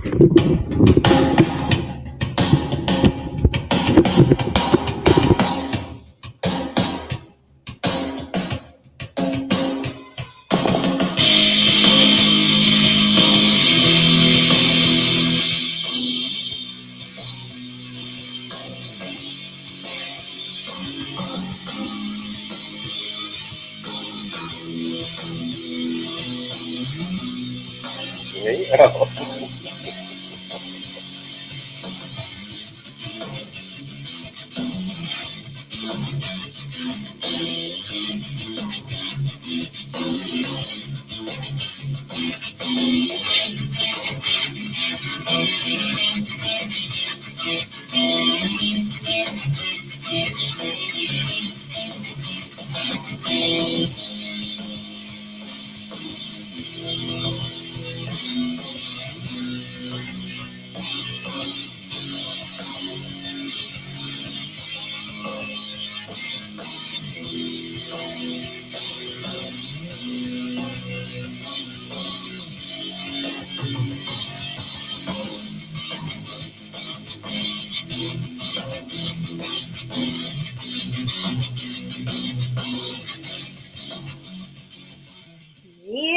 Oh. Yeah.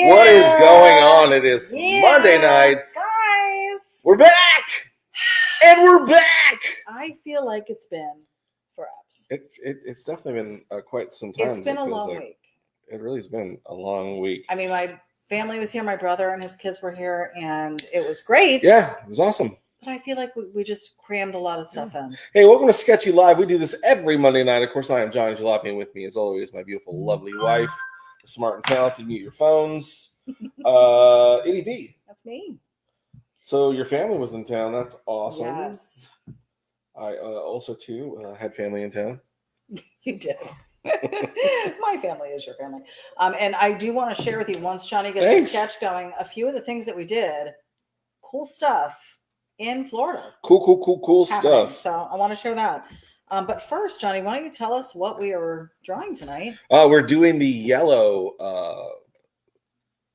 What is going on? It is Monday night. Guys. We're back! And we're back! I feel like it's been forever. It's definitely been quite some time. It's been a long week. It really has been a long week. I mean, my family was here, my brother and his kids were here, and it was great. Yeah, it was awesome. But I feel like we just crammed a lot of stuff in. Hey, welcome to Sketchy Live. We do this every Monday night. Of course, I am Johnny Jalopy, and with me, as always, my beautiful, lovely wife, smart and talented. Mute your phones. ity-B. That's me. So your family was in town. That's awesome. Yes. I also, too, had family in town. You did. My family is your family. And I do want to share with you, once Johnny gets the sketch going, a few of the things that we did. Cool stuff in Florida. Cool stuff. So I want to share that. But first, Johnny, why don't you tell us what we are drawing tonight? We're doing the yellow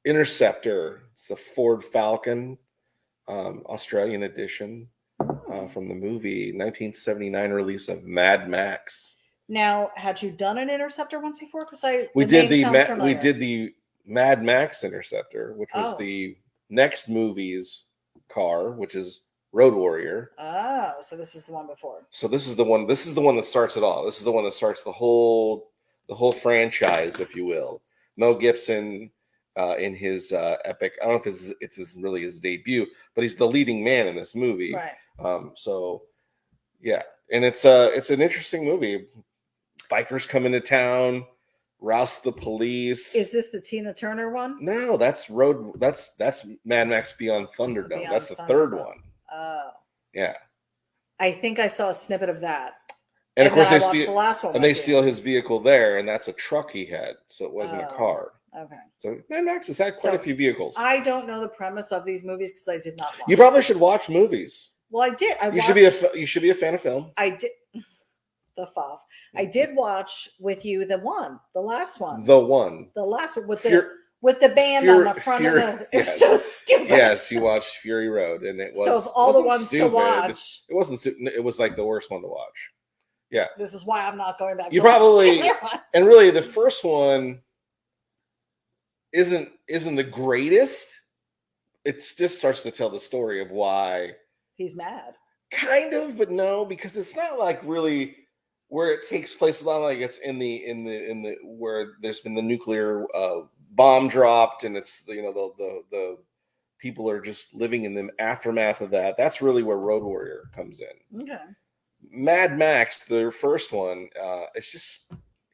Interceptor. It's the Ford Falcon Australian edition from the movie 1979 release of Mad Max. Now, had you done an Interceptor once before? Because we did the Mad Max Interceptor, which was the next movie's car, which is Road Warrior. Oh, so this is the one before. So this is the one that starts it all. This is the one that starts the whole franchise, if you will. Mel Gibson in his epic, I don't know if it's really his debut, but he's the leading man in this movie. Right. So yeah, and it's an interesting movie. Bikers come into town, roust the police. Is this the Tina Turner one? No, that's Mad Max Beyond Thunderdome. That's the third one. Oh. Yeah. I think I saw a snippet of that. And of course they steal the last one. And they steal his vehicle there, and that's a truck he had, so it wasn't a car. Okay. So Mad Max has had quite a few vehicles. I don't know the premise of these movies because I did not watch. You probably should watch movies. Well, I did. You should be a fan of film. I did. The FOF. I did watch with you the last one. The last one with the band on the front of the. It was so stupid. Yes, you watched Fury Road, and it was. So of all the ones to watch, it wasn't. It was like the worst one to watch. Yeah. This is why I'm not going back. You probably and really the first one isn't the greatest. It just starts to tell the story of why he's mad. Kind of, but no, because it's not like really where it takes place. A lot like it's in the where there's been the nuclear bomb dropped, and it's the people are just living in the aftermath of that. That's really where Road Warrior comes in. Okay. Mad Max, the first one,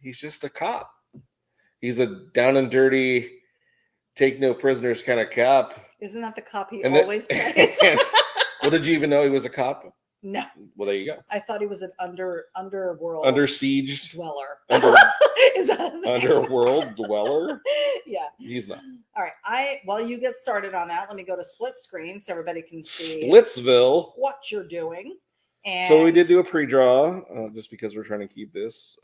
he's just a cop. He's a down and dirty, take no prisoners kind of cop. Isn't that the cop he always plays? Well, did you even know he was a cop? No. Well, there you go. I thought he was an underworld under siege dweller. Is that a underworld dweller? Yeah. He's not. All right. While you get started on that, let me go to split screen so everybody can see Splitsville what you're doing. And so we did do a pre-draw just because we're trying to keep this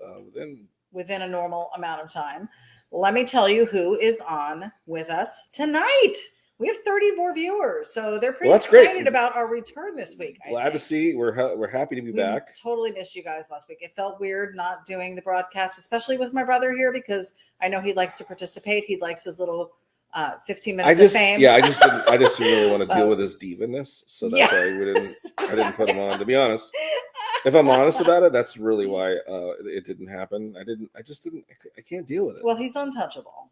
within a normal amount of time. Let me tell you who is on with us tonight. We have 34 viewers, so they're pretty that's excited great. about our return this week. Glad to see. We're happy to be back. Totally missed you guys last week. It felt weird not doing the broadcast, especially with my brother here, because I know he likes to participate. He likes his little 15 minutes of fame. Yeah, I just didn't really want to deal with his diva-ness, so that's why I didn't put him on. To be honest, if I'm honest about it, that's really why it didn't happen. I can't deal with it. Well, he's untouchable.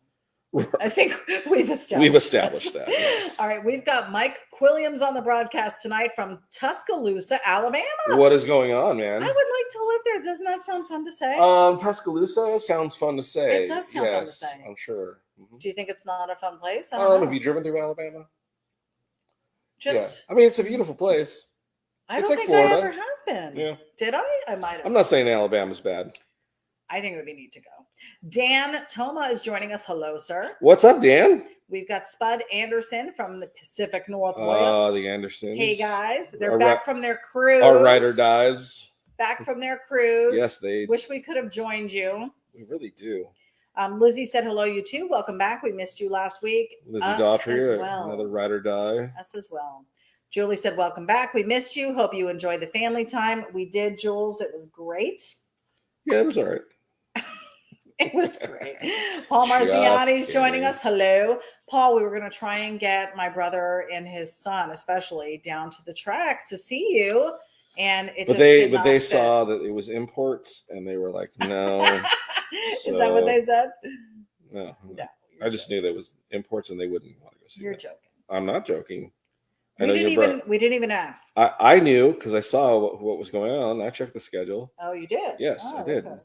I think we've established that. Yes. All right, we've got Mike Quilliams on the broadcast tonight from Tuscaloosa, Alabama. What is going on, man? I would like to live there. Doesn't that sound fun to say? Tuscaloosa sounds fun to say. It does sound fun to say. I'm sure. Mm-hmm. Do you think it's not a fun place? I don't know. Have you driven through Alabama? Just, I mean, it's a beautiful place. I don't think Florida. I ever have been. Yeah. Did I? I might have. I'm not saying Alabama's bad. I think it would be neat to go. Dan Toma is joining us. Hello, sir. What's up, Dan? We've got Spud Anderson from the Pacific Northwest. Oh, the Andersons. Hey, guys. They're back from their cruise. Our rider dies. Back from their cruise. Yes, they. Wish we could have joined you. We really do. Lizzie said hello, you too. Welcome back. We missed you last week. Lizzie Daughtry, another rider die. Us as well. Julie said, welcome back. We missed you. Hope you enjoyed the family time. We did, Jules. It was great. Yeah, it was all right. It was great. Paul Marziani is joining us. Hello. Paul, we were going to try and get my brother and his son, especially, down to the track to see you. And they saw that it was imports and they were like, no. Is that what they said? No. I just knew there was imports and they wouldn't want to go see. You're joking. I'm not joking. We didn't even ask. I knew because I saw what was going on. I checked the schedule. Oh, you did? Yes, I did. Okay.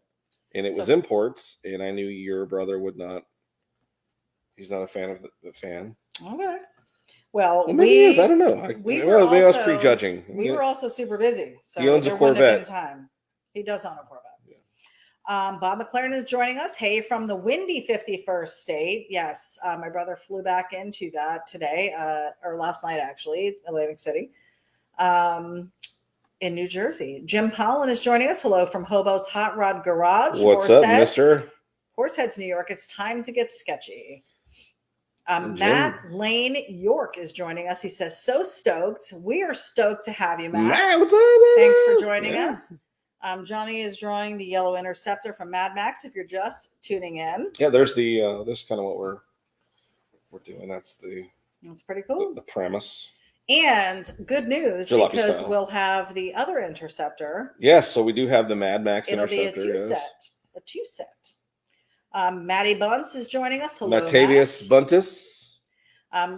And it was imports, and I knew your brother would not. He's not a fan of the fan. Okay. Well, maybe he is. I don't know. Maybe I was prejudging. We were also super busy, so he owns a Corvette. Time. He does own a Corvette. Yeah. Bob McLaren is joining us. Hey, from the windy 51st state. Yes, my brother flew back into that today, or last night actually, Atlantic City. In New Jersey. Jim Pollan is joining us. Hello from Hobo's Hot Rod Garage. What's up, mister? Horseheads, New York. It's time to get sketchy. Matt Lane York is joining us. He says, so stoked. We are stoked to have you, Matt. Matt, what's up, man? Thanks for joining us. Johnny is drawing the yellow Interceptor from Mad Max if you're just tuning in. Yeah, there's the there's kind of what we're doing. That's pretty cool. The premise. And good news, Jalopy because style. We'll have the other Interceptor. Yes, so we do have the Mad Max It'll Interceptor. It'll be a two set. Maddie Bunce is joining us. Hello, Matavius Buntis.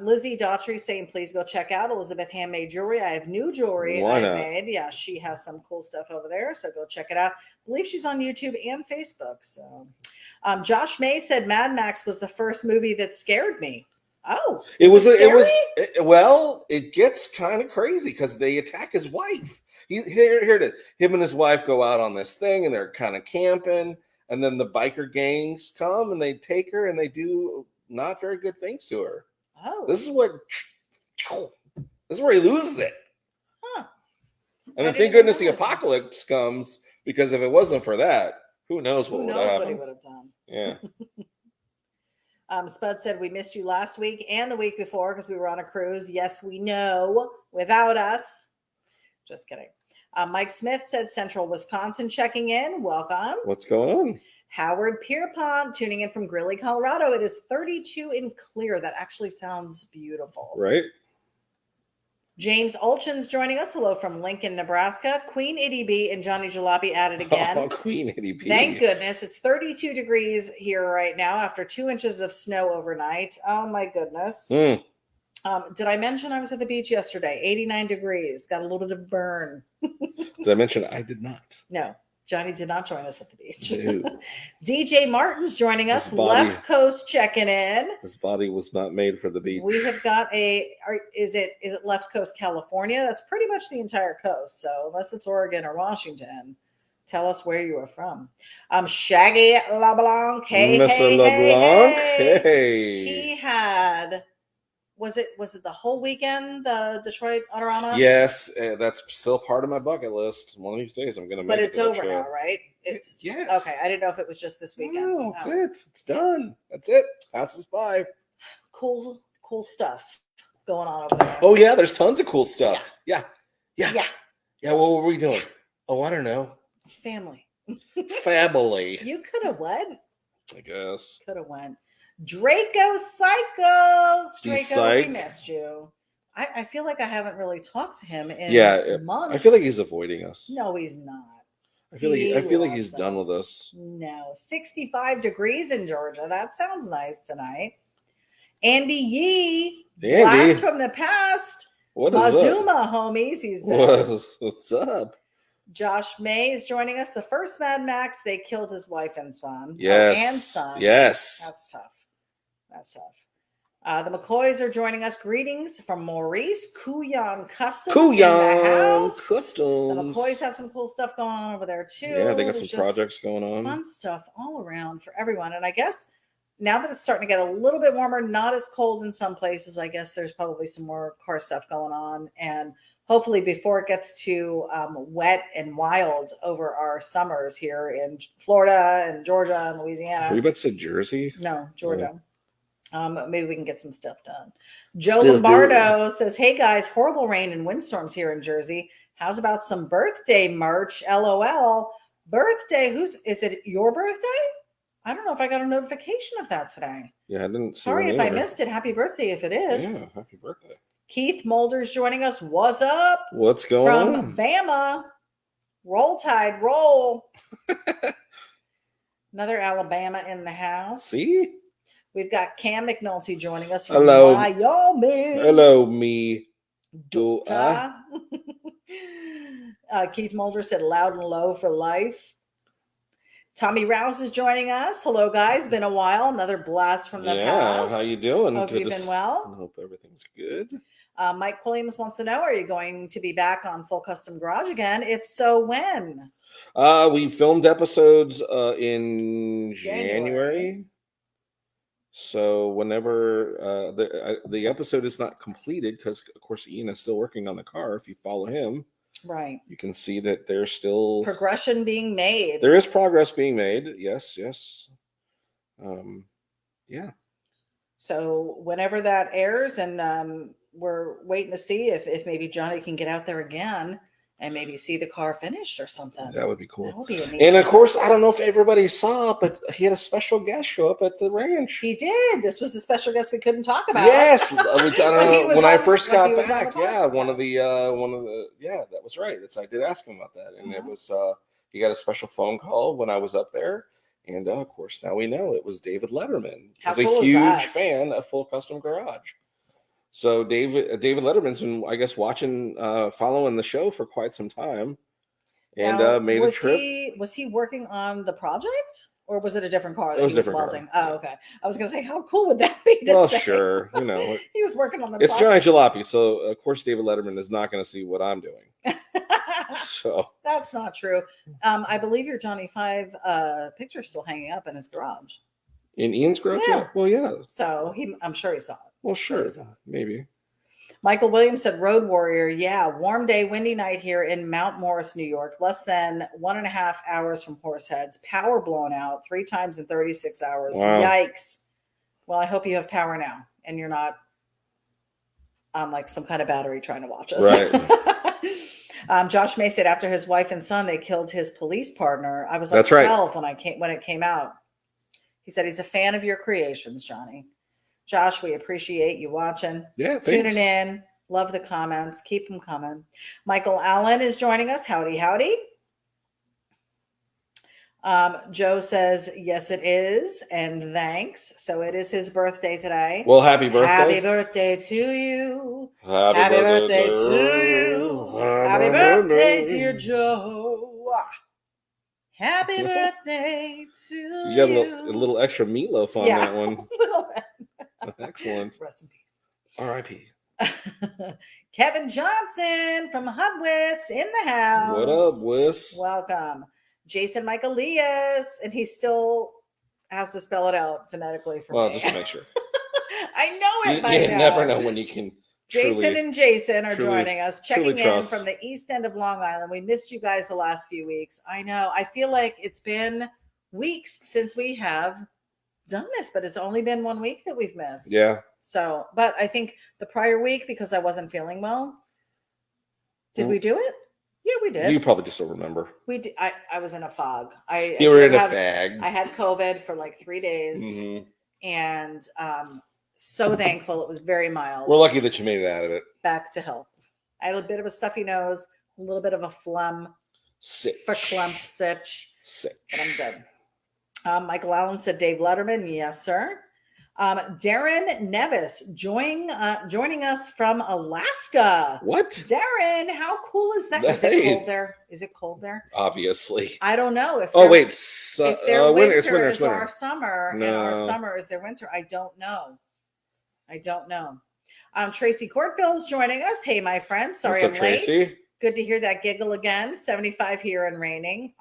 Lizzie Daughtry saying, please go check out Elizabeth Handmade Jewelry. I have new jewelry I made. Yeah, she has some cool stuff over there, so go check it out. I believe she's on YouTube and Facebook. So, Josh May said Mad Max was the first movie that scared me. Oh, it gets kind of crazy because they attack his wife. Here it is. Him and his wife go out on this thing and they're kind of camping, and then the biker gangs come and they take her and they do not very good things to her. Oh, this is where he loses it. Huh. And then thank goodness the apocalypse comes, because if it wasn't for that, who knows what would happen. What he would have done. Yeah. Spud said, we missed you last week and the week before because we were on a cruise. Yes, we know. Without us. Just kidding. Mike Smith said, Central Wisconsin checking in. Welcome. What's going on? Howard Pierpont tuning in from Greeley, Colorado. It is 32 and clear. That actually sounds beautiful. Right. James Olchin's joining us. Hello from Lincoln, Nebraska. Queen ity-B and Johnny Jalopy at it again. Oh, Queen ity-B. Thank goodness. It's 32 degrees here right now after 2 inches of snow overnight. Oh, my goodness. Mm. Did I mention I was at the beach yesterday? 89 degrees. Got a little bit of burn. Did I mention I did not? No. Johnny did not join us at the beach. No. DJ Martin's joining us. Left Coast checking in. His body was not made for the beach. We have got is it Left Coast, California? That's pretty much the entire coast. So unless it's Oregon or Washington, tell us where you are from. Shaggy LeBlanc. Hey, Mr. LeBlanc. Hey. He had. Was it the whole weekend, the Detroit Autorama? Yes, that's still part of my bucket list. One of these days I'm going to make it. But it's over now, right? Yes. Okay, I didn't know if it was just this weekend. No, that's it. It's done. That's it. Passes by. Cool stuff. going on over there. Oh yeah, there's tons of cool stuff. Yeah. Yeah. What were we doing? Oh, I don't know. Family. Family. You could have went. I guess. Could have went. Draco Cycles. He's Draco, we psych. missed you. I feel like I haven't really talked to him in months. I feel like he's avoiding us. No, he's not. I feel like he's done with us. No. 65 degrees in Georgia. That sounds nice tonight. Andy Yee. Blast from the past. What is Mazuma, homies. He says. What's up? Josh May is joining us. The first Mad Max, they killed his wife and son. Yes. And son. Yes. That's tough. That's tough. The McCoys are joining us. Greetings from Maurice Kuyan Customs in the house. Customs. The McCoys have some cool stuff going on over there too. Yeah, they got some projects going on. Fun stuff all around for everyone. And I guess now that it's starting to get a little bit warmer, not as cold in some places, I guess there's probably some more car stuff going on. And hopefully before it gets too wet and wild over our summers here in Florida and Georgia and Louisiana. Were you about to say Jersey? No, Georgia. Maybe we can get some stuff done. Joe Lombardo says, hey guys, horrible rain and windstorms here in Jersey. How's about some birthday merch? LOL. Birthday? Is it your birthday? I don't know if I got a notification of that today. Yeah, I didn't see. Sorry if I missed it. Happy birthday if it is. Yeah, happy birthday. Keith Mulder's joining us. What's up? What's going on? From Bama. Roll Tide, roll. Another Alabama in the house. See? We've got Cam McNulty joining us from Hello. Wyoming. Hello, me. Keith Mulder said loud and low for life. Tommy Rouse is joining us. Hello, guys. Been a while. Another blast from the past. How you doing? Hope you've been well. I hope everything's good. Mike Williams wants to know, are you going to be back on Full Custom Garage again? If so, when? We filmed episodes in January. So whenever the episode is not completed, because of course Ian is still working on the car. If you follow him, right, you can see that there's still progression being made. There is progress being made. Yes. Yeah. So whenever that airs, and we're waiting to see if maybe Johnny can get out there again and maybe see the car finished or something. That would be cool. That would be a neat and of course, I don't know if everybody saw, but he had a special guest show up at the ranch. He did. This was the special guest we couldn't talk about. Yes, I don't know when I first got back. Yeah, one of the that was right. I did ask him about that, and it was he got a special phone call when I was up there, and of course now we know it was David Letterman. How He's cool a huge is that? fan of Full Custom Garage. So David Letterman's been, I guess, watching, following the show for quite some time, and now, made a trip. Was he working on the project, or was it a different car that It was he was different welding? car. Oh, okay. I was going to say, how cool would that be? Well, sure, you know, he was working on the. It's Johnny Jalopy, so of course David Letterman is not going to see what I'm doing. So that's not true. I believe your Johnny 5 picture is still hanging up in his garage. In Ian's garage? Yeah. Well, yeah. So I'm sure he saw it. Well, sure, maybe. Michael Williams said, Road Warrior, yeah, warm day, windy night here in Mount Morris, New York, less than 1.5 hours from Horseheads. Power blown out 3 times in 36 hours. Wow. Yikes. Well, I hope you have power now and you're not on like some kind of battery trying to watch us. Right. Josh May said after his wife and son, they killed his police partner. I was like That's 12 when it came out. He said he's a fan of your creations, Johnny. Josh, we appreciate you watching. Yeah, thanks. Tuning in. Love the comments. Keep them coming. Michael Allen is joining us. Howdy, howdy. Joe says, yes, it is. And thanks. So it is his birthday today. Well, happy birthday. Happy birthday to you. Happy birthday to you. Happy birthday, dear Joe. Happy birthday to you. You got a little extra meatloaf on that one. A little bit. Excellent. Rest in peace. R.I.P. Kevin Johnson from Hudwis in the house. What up, Wiss? Welcome. Jason Michaelias, and he still has to spell it out phonetically for me. Well, just to make sure. I know it by now. You never know when you can. Jason and Jason are joining us, checking in trust. from the east end of Long Island. We missed you guys the last few weeks. I know. I feel like it's been weeks since we have done this, but it's only been 1 week that we've missed. Yeah. So, but I think the prior week, because I wasn't feeling well, did we do it? Yeah, we did. You probably just don't remember. We did. I was in a fog. You were in a fag. I had COVID for like 3 days, and so thankful it was very mild. We're lucky that you made it out of it. Back to health. I had a bit of a stuffy nose, a little bit of a phlegm, verklempt sitch, but I'm good. Michael Allen said Dave Letterman. Yes, sir. Darren Nevis joining us from Alaska. What? Darren, how cool is that? Is it cold there? Is it cold there? Obviously. I don't know. If if their winter is our summer and our summer is their winter, I don't know. Tracy Courtville is joining us. Hey, my friend. Sorry I'm late. Tracy? Good to hear that giggle again. 75 here and raining.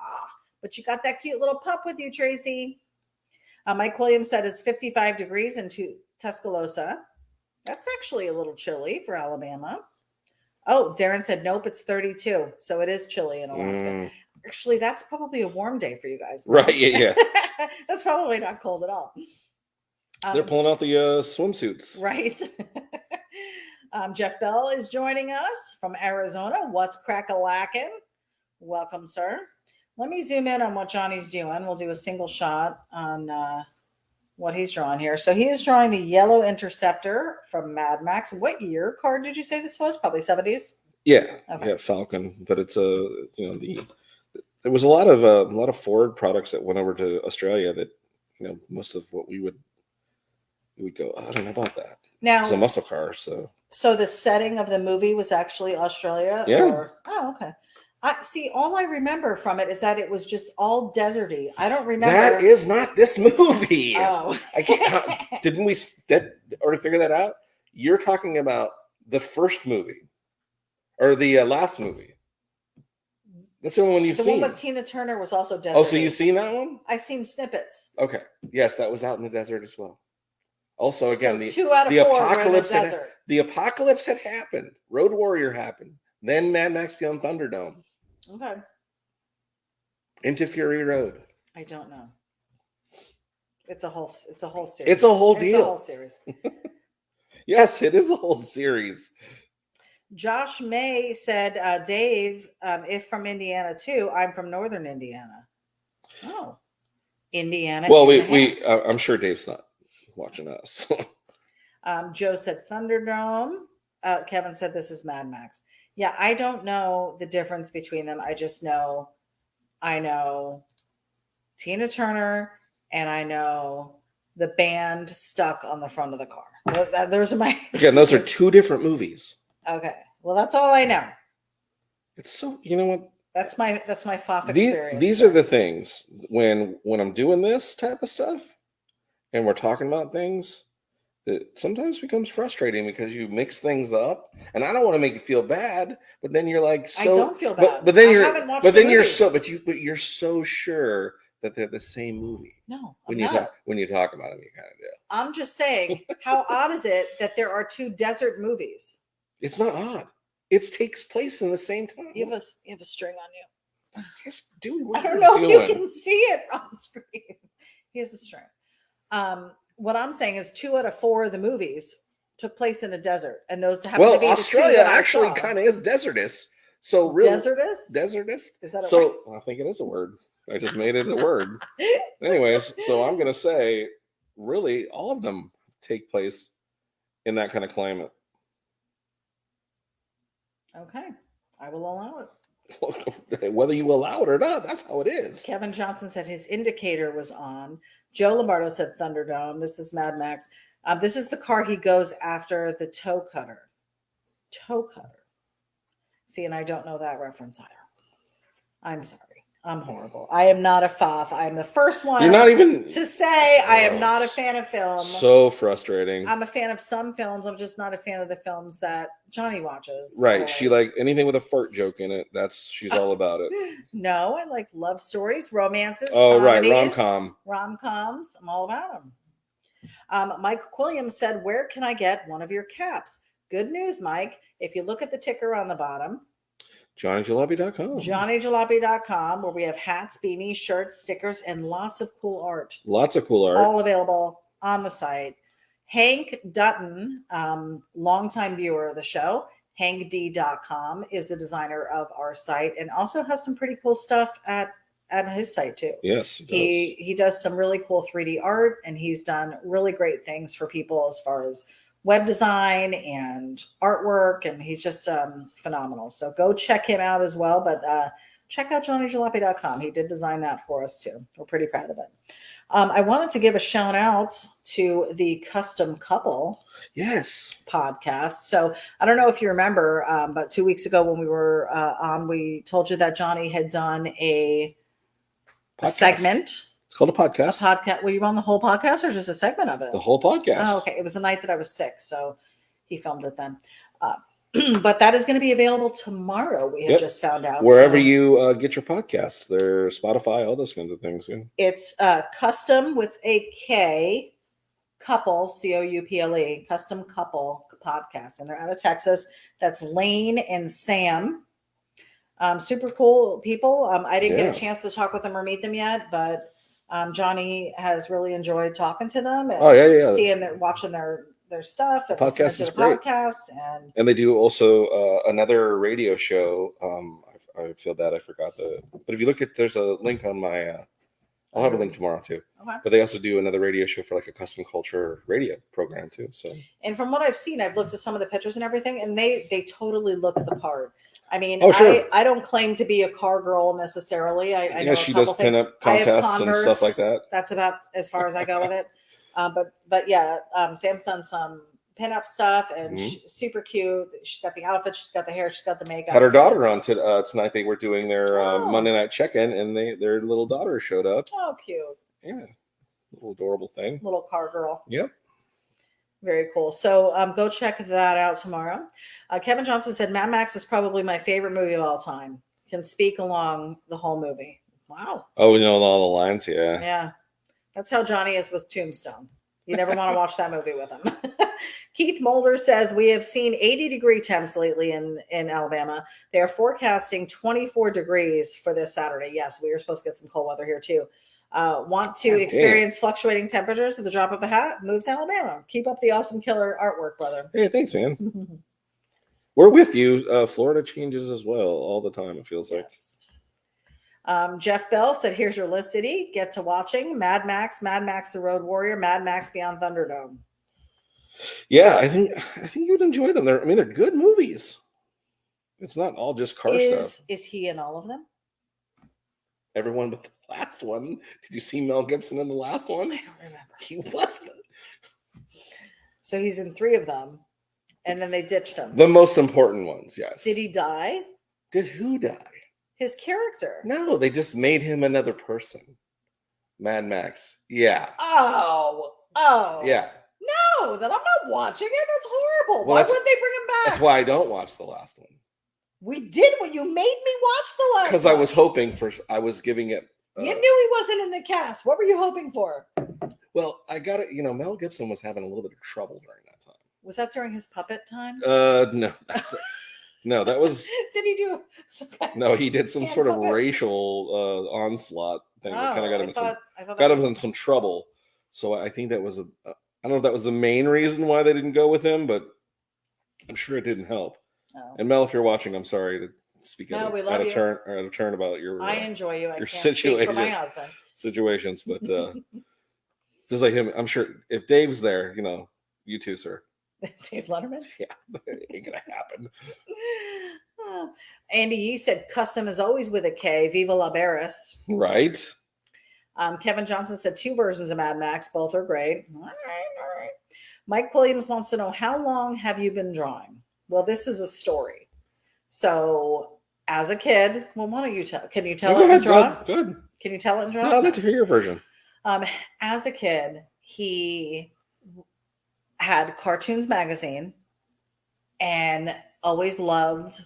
But you got that cute little pup with you, Tracy. Mike Williams said it's 55 degrees in Tuscaloosa. That's actually a little chilly for Alabama. Oh, Darren said, nope, it's 32. So it is chilly in Alaska. Actually, that's probably a warm day for you guys. Right, yeah. That's probably not cold at all. They're pulling out the swimsuits. Right. Jeff Bell is joining us from Arizona. What's crack-a-lackin'? Welcome, sir. Let me zoom in on what Johnny's doing. We'll do a single shot on what he's drawing here. So he is drawing the yellow Interceptor from Mad Max. What year card did you say this was? Probably 70s? Yeah. Okay. Yeah, Falcon. But it's there was a lot of Ford products that went over to Australia that, most of what we would go, I don't know about that. Now, it's a muscle car, So the setting of the movie was actually Australia? Yeah. Oh, okay. All I remember from it is that it was just all deserty. I don't remember. That is not this movie. Oh. I can't. Didn't we already figure that out? You're talking about the first movie or the last movie. That's the only one you've seen. The one with Tina Turner was also deserty. Oh, so you've seen that one? I've seen snippets. Okay. Yes, that was out in the desert as well. Also, again, so 2 out of 4 apocalypse were in the desert. The apocalypse had happened. Road Warrior happened. Then Mad Max Beyond Thunderdome. Okay. Into Fury Road. I don't know. It's a whole series. It's a whole deal. It's a whole series. Yes, it is a whole series. Josh May said, Dave, if from Indiana too, I'm from Northern Indiana. Oh. Indiana. Well, I'm sure Dave's not watching us. Joe said Thunderdome. Kevin said this is Mad Max. Yeah, I don't know the difference between them. I just know, I know Tina Turner and I know the band stuck on the front of the car. Those are my. Again, those are 2 different movies. Okay, well, that's all I know. It's so, you know what? That's my FOF experience. These are the things when I'm doing this type of stuff, and we're talking about things. That sometimes becomes frustrating because you mix things up, and I don't want to make you feel bad, but then you're like, so, I don't feel bad. But then you're so sure that they're the same movie. No, when you talk about them, you kind of do. I'm just saying, how odd is it that there are 2 desert movies? It's not odd. It takes place in the same time. You have a string on you. Yes, do I don't know if you can see it on the screen. He has a string. What I'm saying is 2 out of 4 of the movies took place in a desert, and those happen to be Australia actually kind of is desertous. So really, desertous. Is that a word? I think it is a word. I just made it a word. Anyways, so I'm gonna say, really, all of them take place in that kind of climate. Okay, I will allow it. Whether you allow it or not, that's how it is. Kevin Johnson said his indicator was on. Joe Lombardo said Thunderdome. This is Mad Max. This is the car he goes after the toe cutter. Toe cutter. See, and I don't know that reference either. I'm sorry. I'm horrible. I am not a FOF. I am the first one to say I am not a fan of film. So frustrating. I'm a fan of some films. I'm just not a fan of the films that Johnny watches. Right. Always. She like anything with a fart joke in it. She's all about it. No, I like love stories, romances. Oh, comedies, right. Rom-coms. I'm all about them. Mike Williams said, where can I get one of your caps? Good news, Mike. If you look at the ticker on the bottom, johnnyjalopy.com. johnnyjalopy.com, where we have hats, beanies, shirts, stickers, and lots of cool art. Lots of cool art. All available on the site. Hank Dutton, longtime viewer of the show, hankd.com, is the designer of our site and also has some pretty cool stuff at his site too. Yes, he does some really cool 3D art, and he's done really great things for people as far as web design and artwork, and he's just phenomenal. So go check him out as well, but check out johnnyjalopy.com. He did design that for us too. We're pretty proud of it. I wanted to give a shout out to the Custom Couple podcast. So I don't know if you remember, but 2 weeks ago when we were on, we told you that Johnny had done a segment. It's called a podcast. Were you on the whole podcast or just a segment of it? The whole podcast. Oh, okay. It was the night that I was sick, so he filmed it then. But that is going to be available tomorrow. We have just found out. Wherever you get your podcasts, there's Spotify, all those kinds of things. Yeah. It's Custom with a K, Couple, Couple, Custom Couple podcast, and they're out of Texas. That's Lane and Sam. Super cool people. I didn't get a chance to talk with them or meet them yet, but Johnny has really enjoyed talking to them and seeing watching their stuff. The podcast is great. And they do also another radio show. I feel bad I forgot but if you look at, there's a link on my I'll have a link tomorrow too. Okay. But they also do another radio show for like a custom culture radio program too. So, and from what I've seen, I've looked at some of the pictures and everything, and they totally look the part. I mean, I don't claim to be a car girl necessarily. I know she does pinup contests and stuff like that. That's about as far as I go with it. But yeah, Sam's done some pinup stuff, and she's super cute. She's got the outfit, she's got the hair, she's got the makeup. Had her daughter on tonight. They were doing their Monday night check-in, and their little daughter showed up. Oh, cute. Yeah, little adorable thing. Little car girl. Yep. Very cool. So go check that out tomorrow. Kevin Johnson said, Mad Max is probably my favorite movie of all time. Can speak along the whole movie. Wow. Oh, we know all the lines, yeah. Yeah. That's how Johnny is with Tombstone. You never want to watch that movie with him. Keith Mulder says, we have seen 80-degree temps lately in Alabama. They are forecasting 24 degrees for this Saturday. Yes, we are supposed to get some cold weather here too. Want to experience fluctuating temperatures at the drop of a hat? Move to Alabama. Keep up the awesome killer artwork, brother. Hey, thanks, man. We're with you. Florida changes as well all the time, it feels like. Jeff Bell said, here's your list, City. Get to watching Mad Max, the Road Warrior, Mad Max Beyond Thunderdome. Yeah, I think you'd enjoy them. They're good movies. It's not all just car stuff. Is he in all of them? Everyone but the last one. Did you see Mel Gibson in the last one? I don't remember. He wasn't. So he's in 3 of them, and then they ditched him. The most important ones, yes. Did he die? Did who die? His character. No, they just made him another person. Mad Max. Yeah. Oh. Yeah. No, then I'm not watching it. That's horrible. Why wouldn't they bring him back? That's why I don't watch the last one. We did what you made me watch the last one. Because I was hoping I was giving it. You knew he wasn't in the cast. What were you hoping for? Well, I got it. Mel Gibson was having a little bit of trouble during that time. Was that during his puppet time? No. No, that was. Did he do some kind No, he did some sort of racial onslaught thing that kind of got him in some trouble. So I think that was I don't know if that was the main reason why they didn't go with him, but I'm sure it didn't help. Oh. And Mel, if you're watching, I'm sorry to speak out of turn about your. I enjoy you. Your situation for my husband. Situations, but just like him, I'm sure if Dave's there, you too, sir. Dave Letterman? Yeah, it ain't gonna happen. Oh. Andy, you said custom is always with a K. Viva la Barris. Right. Kevin Johnson said 2 versions of Mad Max. Both are great. All right. Mike Williams wants to know, how long have you been drawing? Well, this is a story. So, as a kid, why don't you tell? Can you tell it and draw? Good. Can you tell it and draw? No, I'd like to hear your version. As a kid, he had Cartoons Magazine and always loved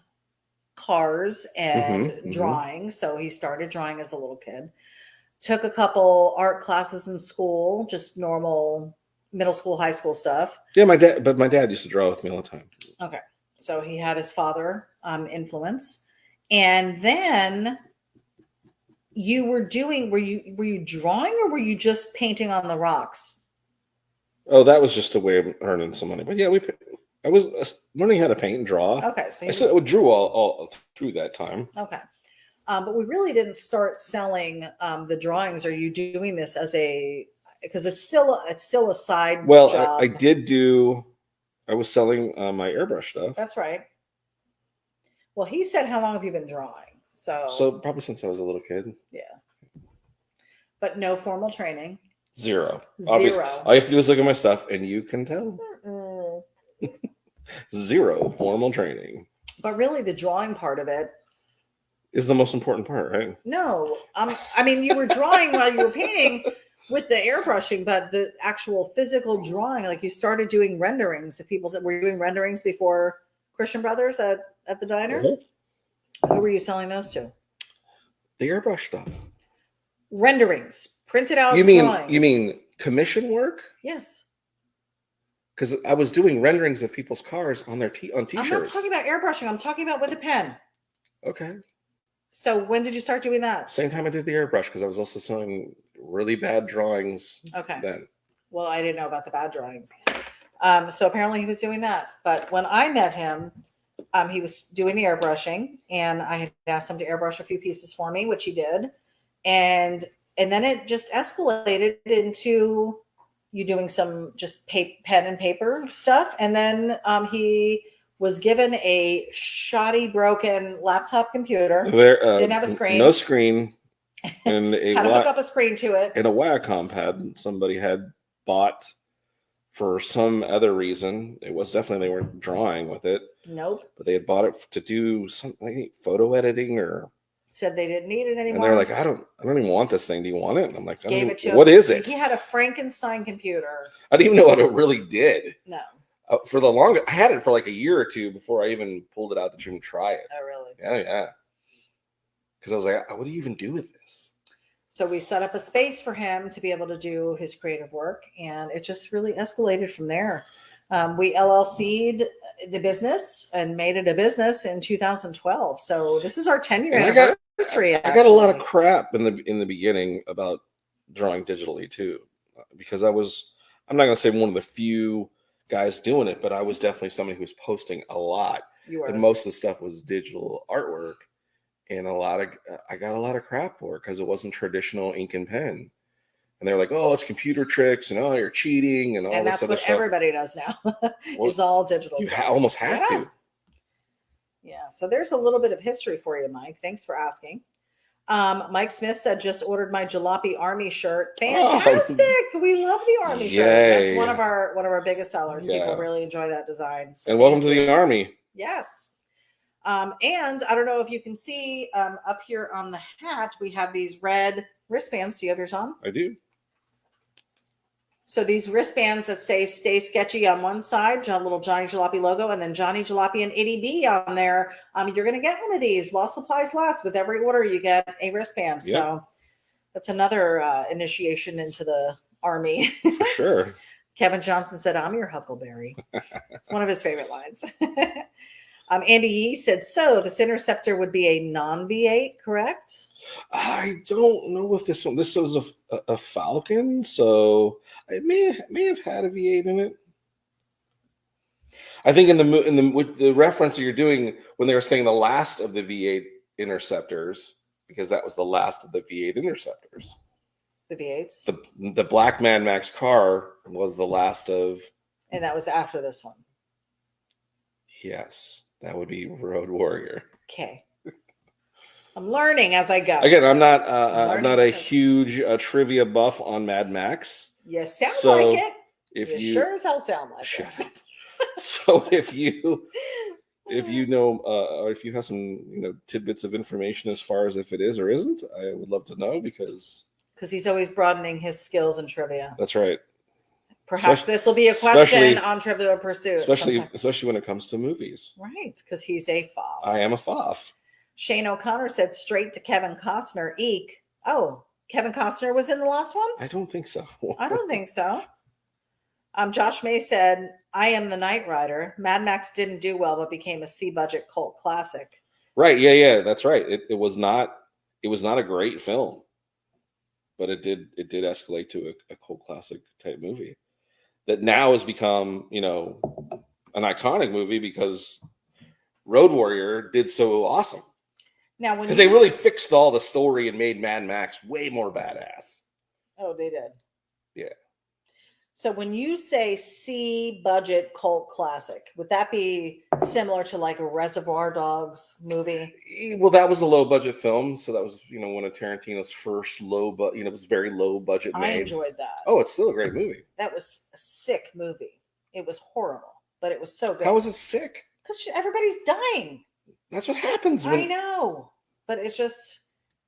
cars and drawing. So he started drawing as a little kid. Took a couple art classes in school, just normal middle school, high school stuff. Yeah, my dad used to draw with me all the time. Okay. So he had his father influence. And then you were doing, were you drawing or were you just painting on the rocks? Oh, that was just a way of earning some money. But yeah, I was learning how to paint and draw. Okay, so I drew all through that time. Okay. But we really didn't start selling the drawings. Are you doing this as because it's still a side job? I did do. I was selling my airbrush stuff. That's right. Well, he said, "How long have you been drawing?" So probably since I was a little kid. Yeah. But no formal training. Zero. Obviously, all you have to do is look at my stuff, and you can tell. Zero formal training. But really, the drawing part of it is the most important part, right? No, I mean, you were drawing while you were painting with the airbrushing, but the actual physical drawing, like you started doing renderings. If people said, were you doing renderings before Christian Brothers at the diner? Mm-hmm. Who were you selling those to? The airbrush stuff. Renderings, printed out. You mean commission work? Yes. Because I was doing renderings of people's cars on their t-shirts. I'm not talking about airbrushing. I'm talking about with a pen. Okay. So when did you start doing that? Same time I did the airbrush, because I was also selling really bad drawings. Okay. Then. Well, I didn't know about the bad drawings. So apparently he was doing that. But when I met him, he was doing the airbrushing, and I had asked him to airbrush a few pieces for me, which he did. And then it just escalated into you doing some just pen and paper stuff. And then he was given a shoddy, broken laptop computer. Didn't have a screen. No screen. And had to hook up a screen to it. And a Wacom pad somebody had bought for some other reason. It was definitely, they weren't drawing with it. Nope. But they had bought it to do something, photo editing, or said they didn't need it anymore. And they're like, I don't even want this thing. Do you want it? And I'm like, Gave it to what is it? He had a Frankenstein computer. I didn't even know what it really did. No. For the longest, I had it for like a year or two before I even pulled it out to even try it. Oh, really? Yeah. Because I was like, what do you even do with this? So we set up a space for him to be able to do his creative work, and it just really escalated from there. We LLC'd the business and made it a business in 2012. So this is our 10-year anniversary. I got a lot of crap in the beginning about drawing digitally too, because I'm not going to say one of the few guys doing it, but I was definitely somebody who was posting a lot. You were. And most of the stuff was digital artwork, and I got a lot of crap for it because it wasn't traditional ink and pen. And they're like, oh, it's computer tricks, and oh, you're cheating, and all and this that's other what stuff. Everybody does now. It's all digital. You almost have to. Yeah. So there's a little bit of history for you, Mike. Thanks for asking. Mike Smith said, just ordered my Jalopy Army shirt. Fantastic. Oh, we love the Army shirt. That's one of our biggest sellers. Yeah. People really enjoy that design. So and welcome to the Army. Yes. And I don't know if you can see up here on the hat, we have these red wristbands. Do you have yours on? I do. So these wristbands that say "Stay Sketchy" on one side, little Johnny Jalopy logo, and then Johnny Jalopy and ity-B on there. You're going to get one of these while supplies last. With every order, you get a wristband. Yep. So that's another initiation into the Army. For sure. Kevin Johnson said, "I'm your Huckleberry." It's one of his favorite lines. Andy Yee said, so this Interceptor would be a non-V8, correct? I don't know if this was a Falcon, so it may have had a V8 in it. I think with the reference that you're doing when they were saying the last of the V8 Interceptors, because that was the last of the V8 Interceptors. The V8s? The black Mad Max car was the last of... And that was after this one? Yes. That would be Road Warrior. Okay. I'm learning as I go. Again, I'm not a huge trivia buff on Mad Max. You sound like it. If you sure as hell sound like shut it. So if you know, or if you have some tidbits of information as far as if it is or isn't, I would love to know, because he's always broadening his skills in trivia. That's right. Perhaps this will be a question on Trivial Pursuit. Especially when it comes to movies. Right, because he's a foff. I am a foff. Shane O'Connor said straight to Kevin Costner, eek. Oh, Kevin Costner was in the last one? I don't think so. I don't think so. Josh May said, I am the Knight Rider. Mad Max didn't do well, but became a C-budget cult classic. Right. Yeah. That's right. It was not a great film, but it did escalate to a cult classic type movie that now has become, an iconic movie because Road Warrior did so awesome. Now, because they really fixed all the story and made Mad Max way more badass. Oh, they did. Yeah. So when you say C budget cult classic, would that be similar to like a Reservoir Dogs movie? Well, that was a low budget film, so that was one of Tarantino's first low, but it was very low budget made. I enjoyed that. Oh, it's still a great movie. That was a sick movie. It was horrible, but it was so good. How was it sick? Because everybody's dying. That's what happens. I know, but it's just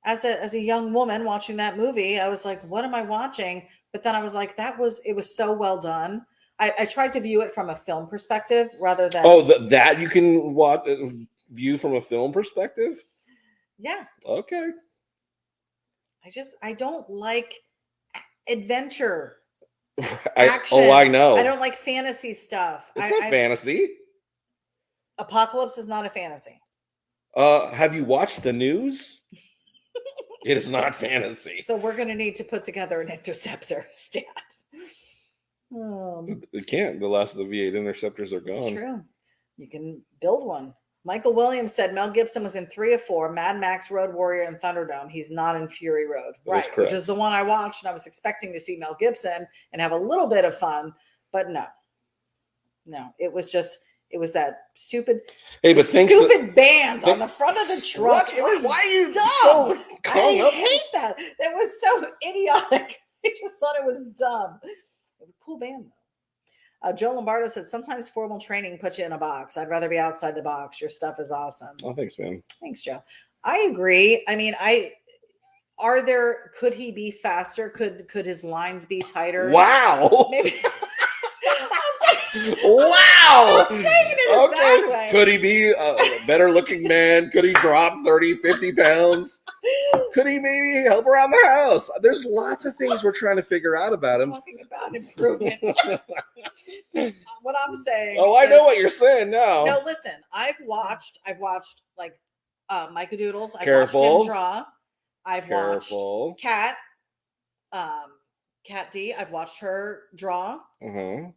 as a young woman watching that movie, I was like, "What am I watching?" But then I was like, it was so well done. I tried to view it from a film perspective rather than that you can view from a film perspective. Yeah. Okay. I don't like adventure. Action. I know. I don't like fantasy stuff. It's not fantasy. Apocalypse is not a fantasy. Have you watched the news? It is not fantasy. So we're going to need to put together an Interceptor stat. It can't. The last of the V8 Interceptors are gone. It's true. You can build one. Michael Williams said Mel Gibson was in 3 of 4, Mad Max, Road Warrior, and Thunderdome. He's not in Fury Road. Right, which is the one I watched, and I was expecting to see Mel Gibson and have a little bit of fun, but no. It was that stupid band on the front of the truck. Why are you dumb? So I hate that. That was so idiotic. I just thought it was dumb. It was a cool band, though. Joe Lombardo said, sometimes formal training puts you in a box. I'd rather be outside the box. Your stuff is awesome. Oh, thanks, man. Thanks, Joe. I agree. I mean, could he be faster? Could his lines be tighter? Wow. Maybe. Wow. I'm saying it in a bad way. Could he be a better looking man? Could he drop 30, 50 pounds? Could he maybe help around the house? There's lots of things we're trying to figure out about him. Talking about improvement. What I'm saying. Oh, I know what you're saying now. No, listen. I've watched like Micah Doodles. I've watched him draw. I've watched Kat. Kat D, I've watched her draw, and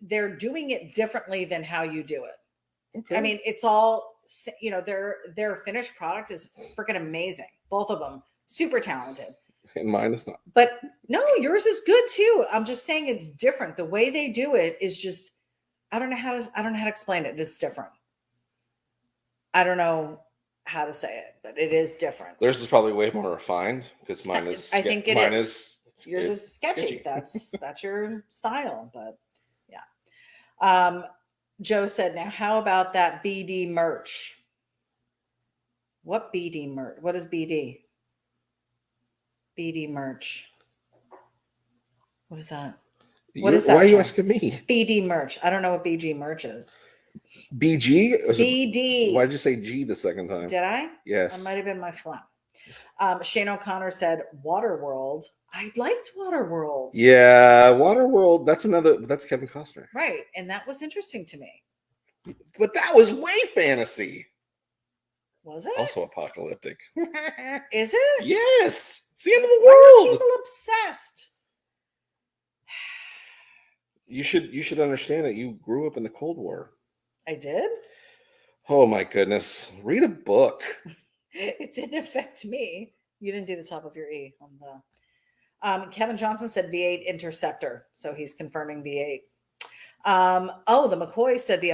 they're doing it differently than how you do it. Okay. I mean, it's all their finished product is freaking amazing. Both of them super talented. And mine is not. But no, yours is good too. I'm just saying it's different. The way they do it is just I don't know how to explain it. It's different. I don't know how to say it, but it is different. Theirs is probably way more refined because mine is. I think it is. Yours is sketchy. Sketchy. That's your style, but yeah. Joe said, now how about that BD merch? What BD merch? What is BD? BD merch. What is that? What is that? Why are you asking me? BD merch. I don't know what BG merch is. BG? BD. Why did you say G the second time? Did I? Yes. That might have been my phlegm. Shane O'Connor said Waterworld. I liked Waterworld. Yeah, Waterworld. That's Kevin Costner. Right. And that was interesting to me. But that was way fantasy. Was it? Also apocalyptic. Is it? Yes. It's the end of the world. Why are people obsessed? You should understand that you grew up in the Cold War. I did? Oh my goodness. Read a book. It didn't affect me. You didn't do the top of your E on the Kevin Johnson said V8 Interceptor. So he's confirming V8. The McCoy said the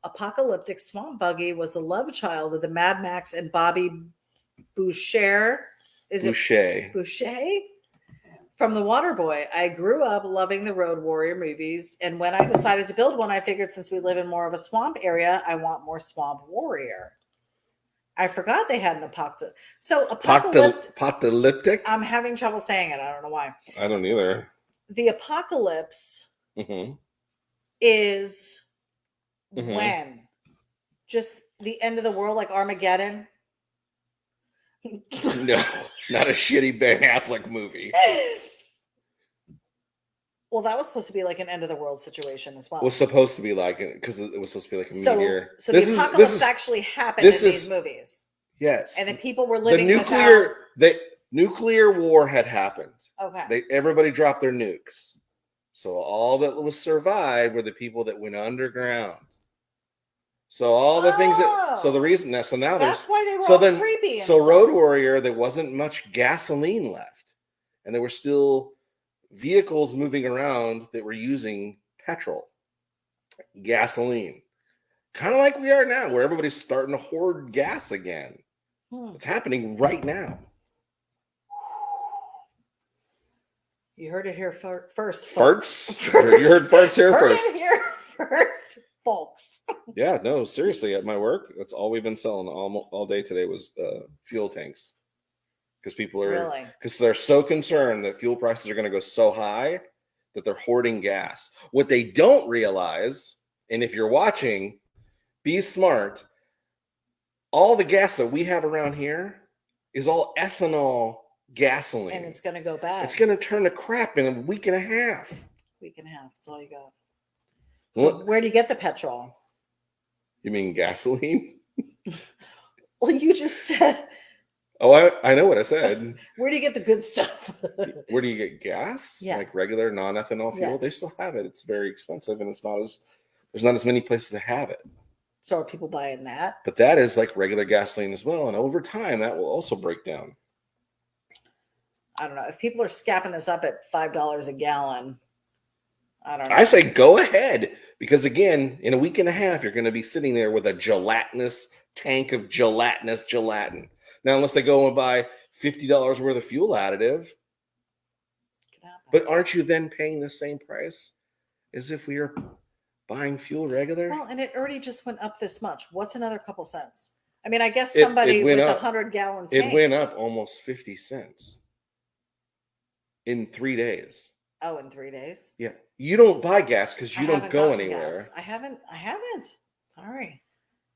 apocalyptic swamp buggy was the love child of the Mad Max and Bobby Boucher. Boucher? From The Waterboy. I grew up loving the Road Warrior movies. And when I decided to build one, I figured since we live in more of a swamp area, I want more Swamp Warrior. I forgot they had an apocalyptic. So apocalyptic? I'm having trouble saying it. I don't know why. I don't either. The apocalypse is when? Just the end of the world, like Armageddon? No, not a shitty Ben Affleck movie. Well, that was supposed to be like an end of the world situation as well. Was supposed to be like, because it was supposed to be like a meteor. So the apocalypse actually happened in these movies. Yes. And then people were living the nuclear war had happened. Okay. Everybody dropped their nukes. So all that was survived were the people that went underground. So all the things the reason now, so now that's why they were all creepy. So Road Warrior, there wasn't much gasoline left. And there were still vehicles moving around that were using petrol, gasoline. Kind of like we are now, where everybody's starting to hoard gas again. It's happening right now. You heard it here first. Farts? You heard farts here first. Heard it here first, folks. Yeah, no, seriously, at my work, that's all we've been selling all day today was fuel tanks. Because people are, because they're so concerned that fuel prices are going to go so high that they're hoarding gas. What they don't realize, and if you're watching, be smart. All the gas that we have around here is all ethanol gasoline. And it's going to go bad. It's going to turn to crap in a week and a half. That's all you got. So where do you get the petrol? You mean gasoline? Well, you just said. Oh, I know what I said. Where do you get the good stuff? Where do you get gas? Yeah. Like regular non-ethanol fuel? Yes. They still have it. It's very expensive, and there's not as many places that have it. So are people buying that? But that is like regular gasoline as well. And over time, that will also break down. I don't know. If people are scapping this up at $5 a gallon, I don't know. I say go ahead. Because again, in a week and a half, you're going to be sitting there with a gelatinous tank of gelatin. Now, unless they go and buy $50 worth of fuel additive. But aren't you then paying the same price as if we are buying fuel regular? Well, and it already just went up this much. What's another couple cents? I mean, I guess somebody with a 100-gallon tank. It went up almost 50 cents in 3 days. Oh, in 3 days? Yeah. You don't buy gas because you don't go anywhere. Gas. I haven't. Sorry.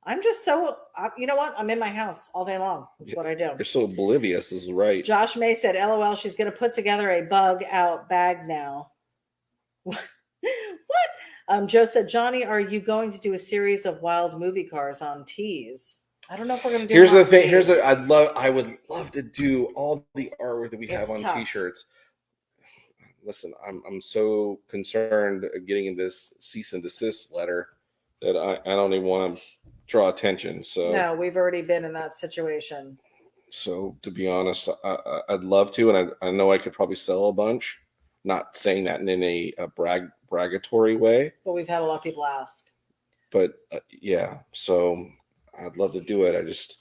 I'm just so, you know what? I'm in my house all day long. That's what I do. You're so oblivious is right. Josh May said, LOL, she's going to put together a bug out bag now. What? Joe said, Johnny, are you going to do a series of wild movie cars on tees? I don't know if we're going to do. Here's the thing. I would love to do all the artwork that we have on t-shirts. Listen, I'm so concerned getting in this cease and desist letter that I don't even want to draw attention. So no, we've already been in that situation. So to be honest, I'd love to, and I know I could probably sell a bunch. Not saying that in a braggatory way, but we've had a lot of people ask. But yeah, so I'd love to do it. I just.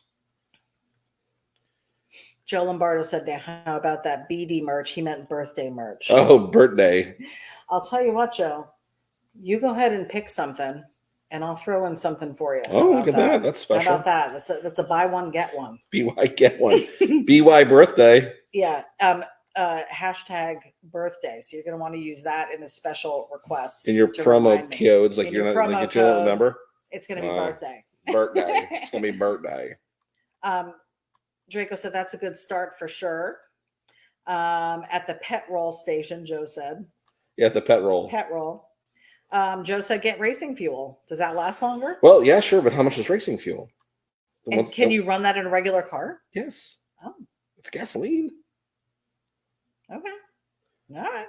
Joe Lombardo said, "How about that BD merch?" He meant birthday merch. Oh, birthday! I'll tell you what, Joe. You go ahead and pick something, and I'll throw in soming for you. Oh, look at that! That's special. How about that? That's a buy one get one. BY get one. BY birthday. Yeah. Hashtag birthday. So you're going to want to use that in the special requests. In your promo codes, like you're not like you don't remember. It's going to be birthday. Birthday. It's going to be birthday. Draco said that's a good start for sure. At the pet roll station, Joe said. Yeah, at the pet roll. Pet roll. Joe said get racing fuel. Does that last longer? Well, yeah, sure. But how much is racing fuel? And can you run that in a regular car? Yes. Oh. It's gasoline. Okay. All right.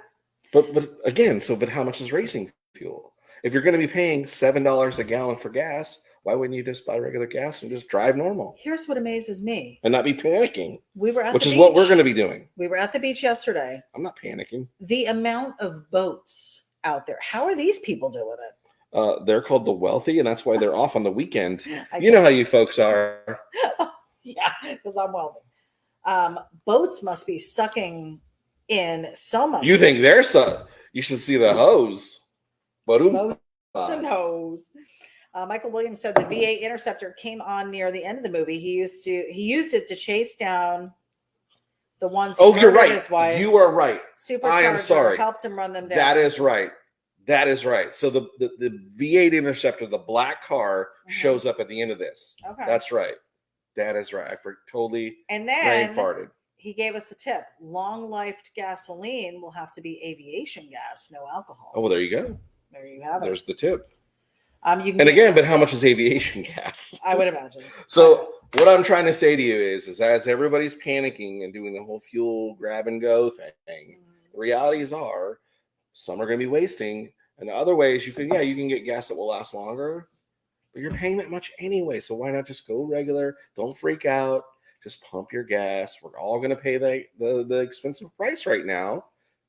But again, but how much is racing fuel? If you're going to be paying $7 a gallon for gas, why wouldn't you just buy regular gas and just drive normal? Here's what amazes me. And not be panicking. We were at which the is beach. What we're going to be doing. We were at the beach yesterday. I'm not panicking. The amount of boats out there. How are these people doing it? They're called the wealthy, and that's why they're off on the weekend. You know how you folks are. Yeah, because I'm wealthy. Boats must be sucking in so much. You think they're you should see the hose. Boats and hose. Michael Williams said the V8 Interceptor came on near the end of the movie. He used it to chase down the ones who you're right. His wife. You are right. Supercharger I am sorry. Helped him run them down. That is right. So the V8 Interceptor, the black car, shows up at the end of this. Okay. That's right. That is right. I totally and then brain farted. he gave us a tip. Long-lived gasoline will have to be aviation gas, no alcohol. Oh, well, there you go. There you have it. There's the tip. You can and again, but how much is aviation gas? I would imagine. So what I'm trying to say to you is as everybody's panicking and doing the whole fuel grab and go thing, the realities are some are going to be wasting, and other ways you can get gas that will last longer, but you're paying that much anyway. So why not just go regular? Don't freak out. Just pump your gas. We're all going to pay the expensive price right now.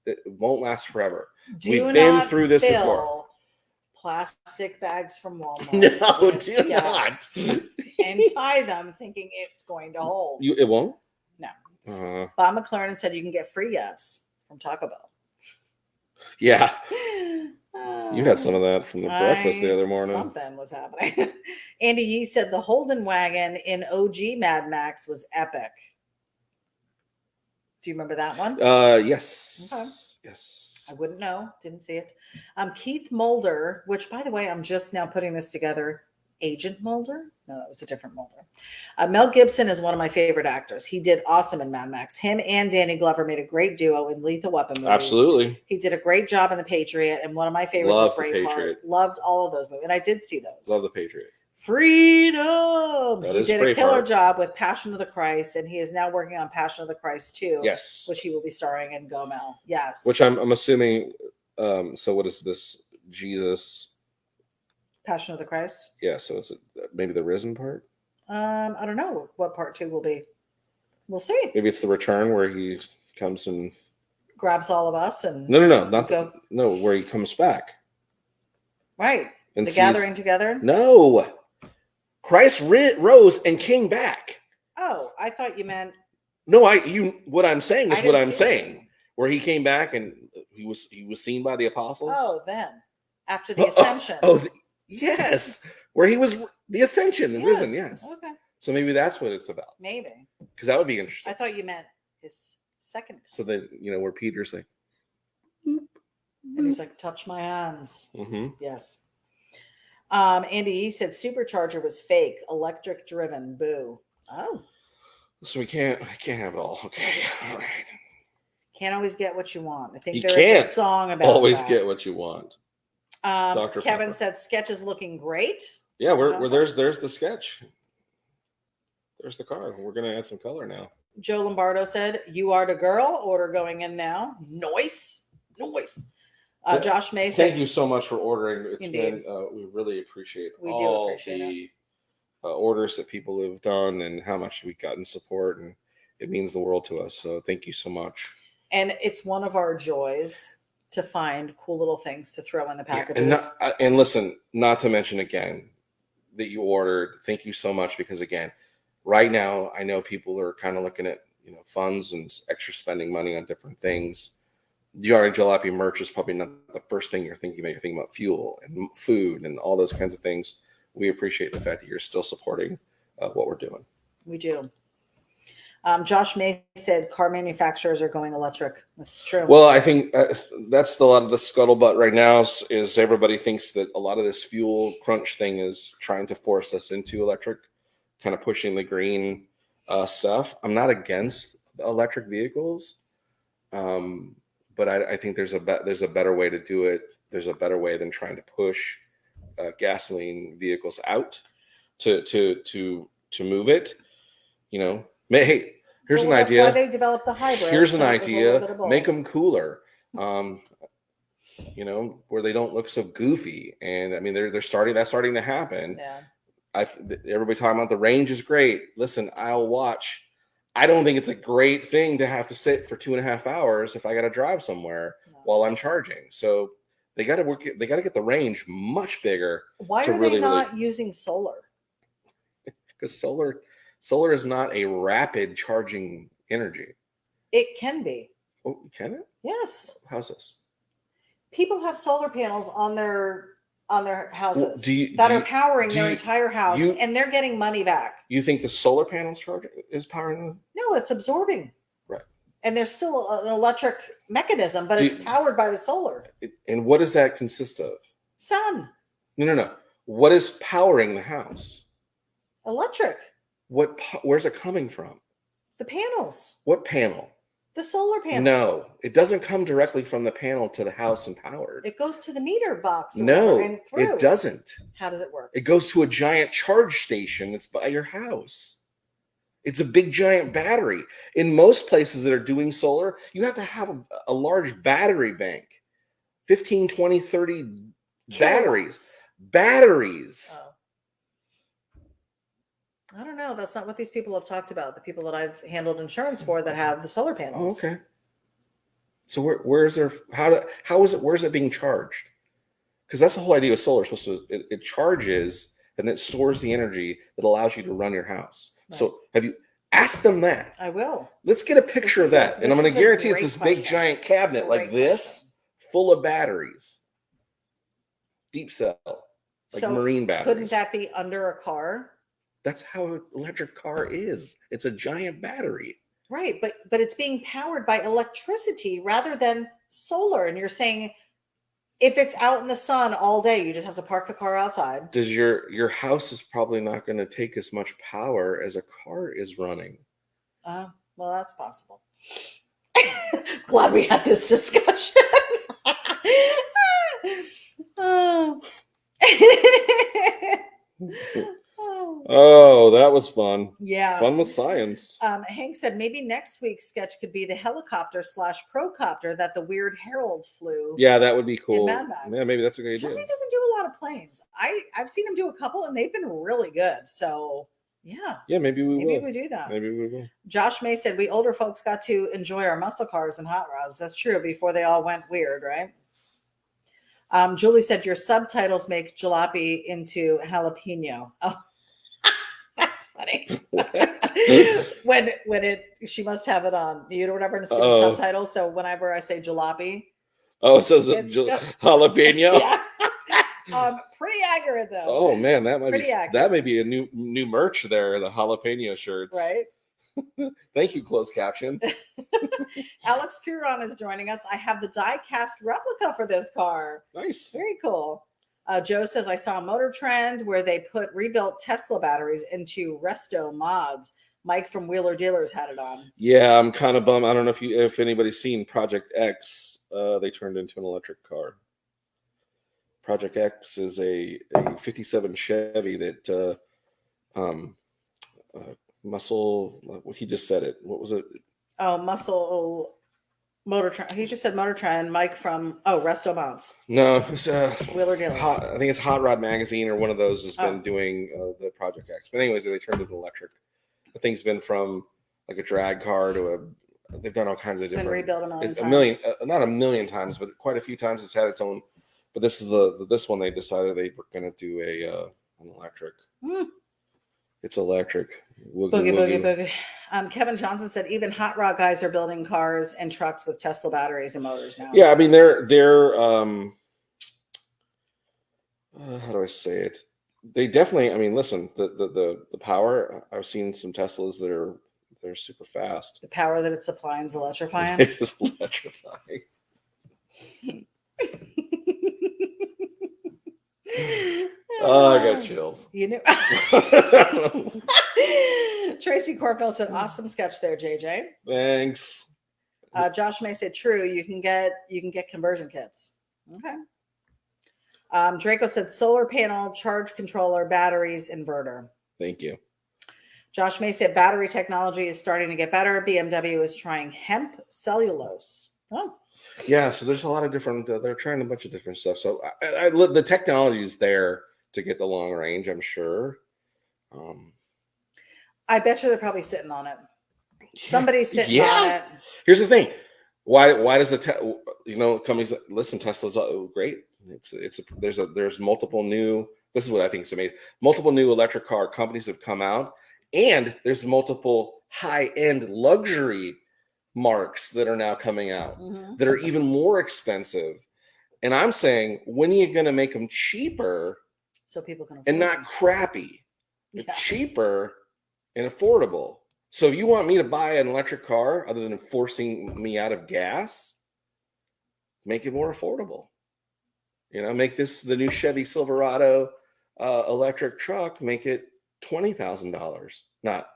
That won't last forever. We've been through this before. Plastic bags from Walmart. No, do not. And tie them thinking it's going to hold. It won't? No. Bob McLaren said you can get free gas from Taco Bell. Yeah. You had some of that from the breakfast the other morning. Something was happening. Andy Yee said the Holden wagon in OG Mad Max was epic. Do you remember that one? Yes. Okay. Yes. I wouldn't know. Didn't see it. Keith Mulder, which, by the way, I'm just now putting this together. Agent Mulder? No, that was a different Mulder. Mel Gibson is one of my favorite actors. He did awesome in Mad Max. Him and Danny Glover made a great duo in Lethal Weapon movies. Absolutely. He did a great job in The Patriot, and one of my favorites is Braveheart. Loved all of those movies, and I did see those. Love The Patriot. Freedom. He did a killer job with Passion of the Christ, and he is now working on Passion of the Christ 2. Yes. Which he will be starring in Gomel. Yes. Which I'm assuming. So what is this? Jesus. Passion of the Christ. Yeah. So is it maybe the risen part? I don't know what part 2 will be. We'll see. Maybe it's the return where he comes and grabs all of us and no, where he comes back. Right. And the gathering together. No. Christ rose and came back. Oh, I thought you meant. No, what I'm saying is what I'm saying. Where he came back and he was seen by the apostles. Oh, then after the ascension. Yes, where he was the ascension, the risen. Yes. Okay. So maybe that's what it's about. Maybe. Because that would be interesting. I thought you meant his second. So then where Peter's like, and he's like, touch my hands. Mm-hmm. Yes. Andy, he said supercharger was fake, electric driven. Boo. Oh. So we can't have it all. Okay. All right. Can't always get what you want. I think you there is a song about always that. Get what you want. Dr. Kevin said sketch is looking great. Yeah, there's the sketch. There's the car. We're gonna add some color now. Joe Lombardo said, "You are the girl. Order going in now." Noise. Josh May said, "Thank you so much for ordering. It's been we really appreciate the orders that people have done and how much we've gotten support, and it means the world to us. So thank you so much. And it's one of our joys to find cool little things to throw in the packages. And listen, not to mention again that you ordered. Thank you so much because again, right now I know people are kind of looking at funds and extra spending money on different things. Johnny Jalopy merch is probably not the first thing you're thinking about. You're thinking about fuel and food and all those kinds of things. We appreciate the fact that you're still supporting what we're doing. We do. Josh May said car manufacturers are going electric. That's true. Well, I think that's a lot of the scuttlebutt right now is everybody thinks that a lot of this fuel crunch thing is trying to force us into electric, kind of pushing the green stuff. I'm not against electric vehicles, but I think there's a better way to do it. There's a better way than trying to push gasoline vehicles out to move it. Hey, here's an idea. That's why they developed the hybrid. Here's an idea. Make them cooler. Where they don't look so goofy. And I mean, that's starting to happen. Yeah. Everybody talking about the range is great. Listen, I'll watch. I don't think it's a great thing to have to sit for 2.5 hours if I got to drive somewhere while I'm charging. So they got to get the range much bigger. Why are they not using solar? Because solar is not a rapid charging energy. It can be. Oh, can it? Yes. How's this? People have solar panels on their houses that are powering their entire house, and they're getting money back. You think the solar panels is powering them? No, it's absorbing. Right. And there's still an electric mechanism, but it's powered by the solar. And what does that consist of? Sun. No. What is powering the house? Electric. Where's it coming from? The panels. What panel? The solar panel. No, it doesn't come directly from the panel to the house and powered. It goes to the meter box. No, and through. it doesn't. How does it work? It goes to a giant charge station that's by your house. It's a big giant battery. In most places that are doing solar, you have to have a large battery bank. 15, 20, 30 Kilowatts. Batteries. Oh. I don't know. That's not what these people have talked about. The people that I've handled insurance for that have the solar panels. Oh, okay. So where's it being charged? Because that's the whole idea of solar. It's supposed to it charges and it stores the energy that allows you to run your house. Right. So have you asked them that? I will. Let's get a picture of that. And I'm going to guarantee it's this big giant cabinet like this, full of batteries. Deep cell, like marine batteries. Couldn't that be under a car? That's how an electric car is. It's a giant battery. Right, but it's being powered by electricity rather than solar. And you're saying if it's out in the sun all day, you just have to park the car outside. Does your house is probably not going to take as much power as a car is running. Well, that's possible. Glad we had this discussion. Oh. Oh, that was fun. Yeah. Fun with science. Hank said maybe next week's sketch could be the helicopter/procopter that the weird Harold flew. Yeah, that would be cool. In Mad Max. Yeah, maybe that's a good idea. Johnny doesn't do a lot of planes. I've seen him do a couple and they've been really good. So yeah. Yeah, maybe we do that. Maybe we will. Josh May said we older folks got to enjoy our muscle cars and hot rods. That's true. Before they all went weird, right? Julie said your subtitles make jalopy into jalapeno. Oh. That's funny. when she must have it on mute or whatever in subtitles. So whenever I say jalopy, it says jalapeno. Yeah. Pretty accurate though. Oh man, that may be a new merch there. The jalapeno shirts, right? Thank you, closed caption. Alex Curon is joining us. I have the die-cast replica for this car. Nice, very cool. Joe says, I saw a Motor Trend where they put rebuilt Tesla batteries into resto mods. Mike from Wheeler Dealers had it on. Yeah, I'm kind of bummed. I don't know if anybody's seen Project X. They turned into an electric car. Project X is a 57 Chevy that muscle. What he just said it. What was it? Oh, muscle. Motor Trend. He just said Motor Trend. Mike from Resto Mods. No, it's Wheeler Dealers. I think it's Hot Rod Magazine or one of those has been doing the Project X. But anyways, they turned it into electric. The thing's been from like a drag car to they've done all kinds of different. Been rebuilt a million times. Not a million times, but quite a few times. It's had its own. But this is this one they decided they were going to do an electric. It's electric. Boogie. Kevin Johnson said even hot rod guys are building cars and trucks with Tesla batteries and motors now. Yeah, I mean they're how do I say it? They definitely. I mean, listen, the power. I've seen some Teslas they're super fast. The power that it's supplying is electrifying. It is electrifying. Oh, I got chills. You know. Tracy Corpel said, "Awesome sketch there, JJ." Thanks. Josh May said, "True. You can get conversion kits." Okay. Draco said, "Solar panel, charge controller, batteries, inverter." Thank you. Josh May said, "Battery technology is starting to get better. BMW is trying hemp cellulose." Oh. Yeah, so there's a lot of different. They're trying a bunch of different stuff. So the technology is there to get the long range, I'm sure. I bet you they're probably sitting on it. Somebody's sitting on it. Here's the thing: why does companies listen? Tesla's great. There's multiple new. This is what I think is amazing. Multiple new electric car companies have come out, and there's multiple high-end luxury marks that are now coming out that are even more expensive. And I'm saying, when are you going to make them cheaper so people can afford and not crappy? Cheaper and affordable. So if you want me to buy an electric car other than forcing me out of gas, make it more affordable. Make this the new Chevy Silverado electric truck, make it $20,000, not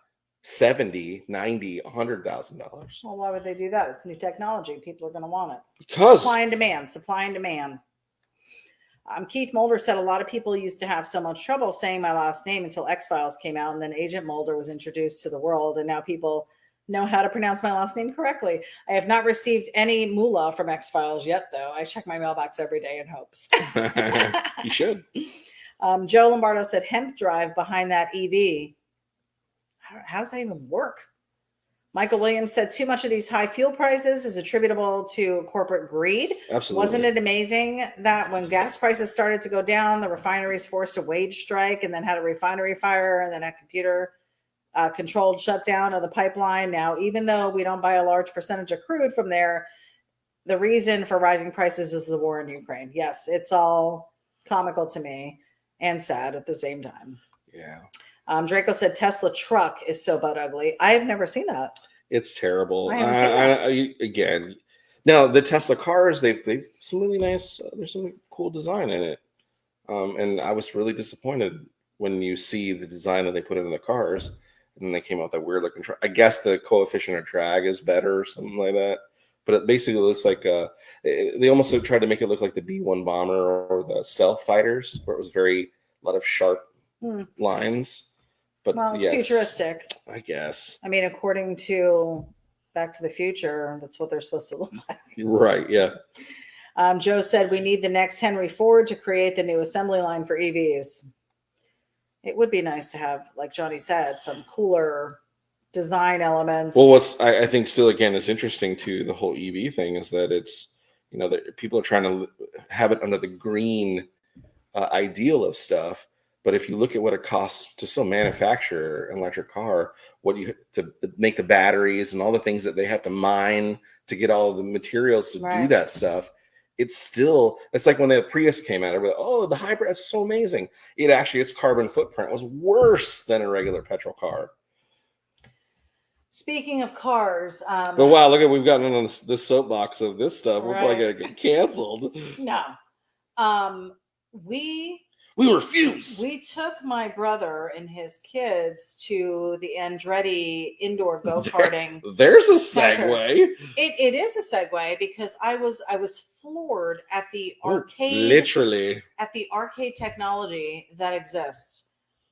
$70, $90, $100,000. Well, why would they do that? It's new technology. People are going to want it. Because supply and demand. Supply and demand. Keith Mulder said a lot of people used to have so much trouble saying my last name until X-Files came out, and then Agent Mulder was introduced to the world, and now people know how to pronounce my last name correctly. I have not received any moolah from X-Files yet, though. I check my mailbox every day in hopes. You should. Joe Lombardo said hemp drive behind that EV. How does that even work? Michael Williams said too much of these high fuel prices is attributable to corporate greed. Absolutely. Wasn't it amazing that when gas prices started to go down, the refineries forced a wage strike and then had a refinery fire and then a computer controlled shutdown of the pipeline? Now, even though we don't buy a large percentage of crude from there, the reason for rising prices is the war in Ukraine. Yes, it's all comical to me and sad at the same time. Yeah. Draco said Tesla truck is so butt ugly. I have never seen that. It's terrible. I haven't seen that. Again, now the Tesla cars, they've some really nice. There's some cool design in it, and I was really disappointed when you see the design that they put into the cars, and then they came out with that weird looking truck. I guess the coefficient of drag is better or something like that. But it basically looks like they almost tried to make it look like the B-1 bomber or the stealth fighters, where it was a lot of sharp lines. But well, it's yes, futuristic. I guess. I mean, according to Back to the Future, that's what they're supposed to look like. Right, yeah. Joe said we need the next Henry Ford to create the new assembly line for EVs. It would be nice to have, like Johnny said, some cooler design elements. Well, I think still, again, is interesting to the whole EV thing is that it's, that people are trying to have it under the green ideal of stuff. But if you look at what it costs to still manufacture an electric car, to make the batteries and all the things that they have to mine to get all the materials to do that stuff, it's like when the Prius came out, everybody, oh, the hybrid, that's so amazing. Its carbon footprint was worse than a regular petrol car. Speaking of cars, but wow, look at we've gotten on the soapbox of this stuff. We're probably gonna get canceled. No, we refuse. We took my brother and his kids to the Andretti indoor go-karting. There's a segue. It is a segue because I was floored at the arcade. Literally. At the arcade technology that exists.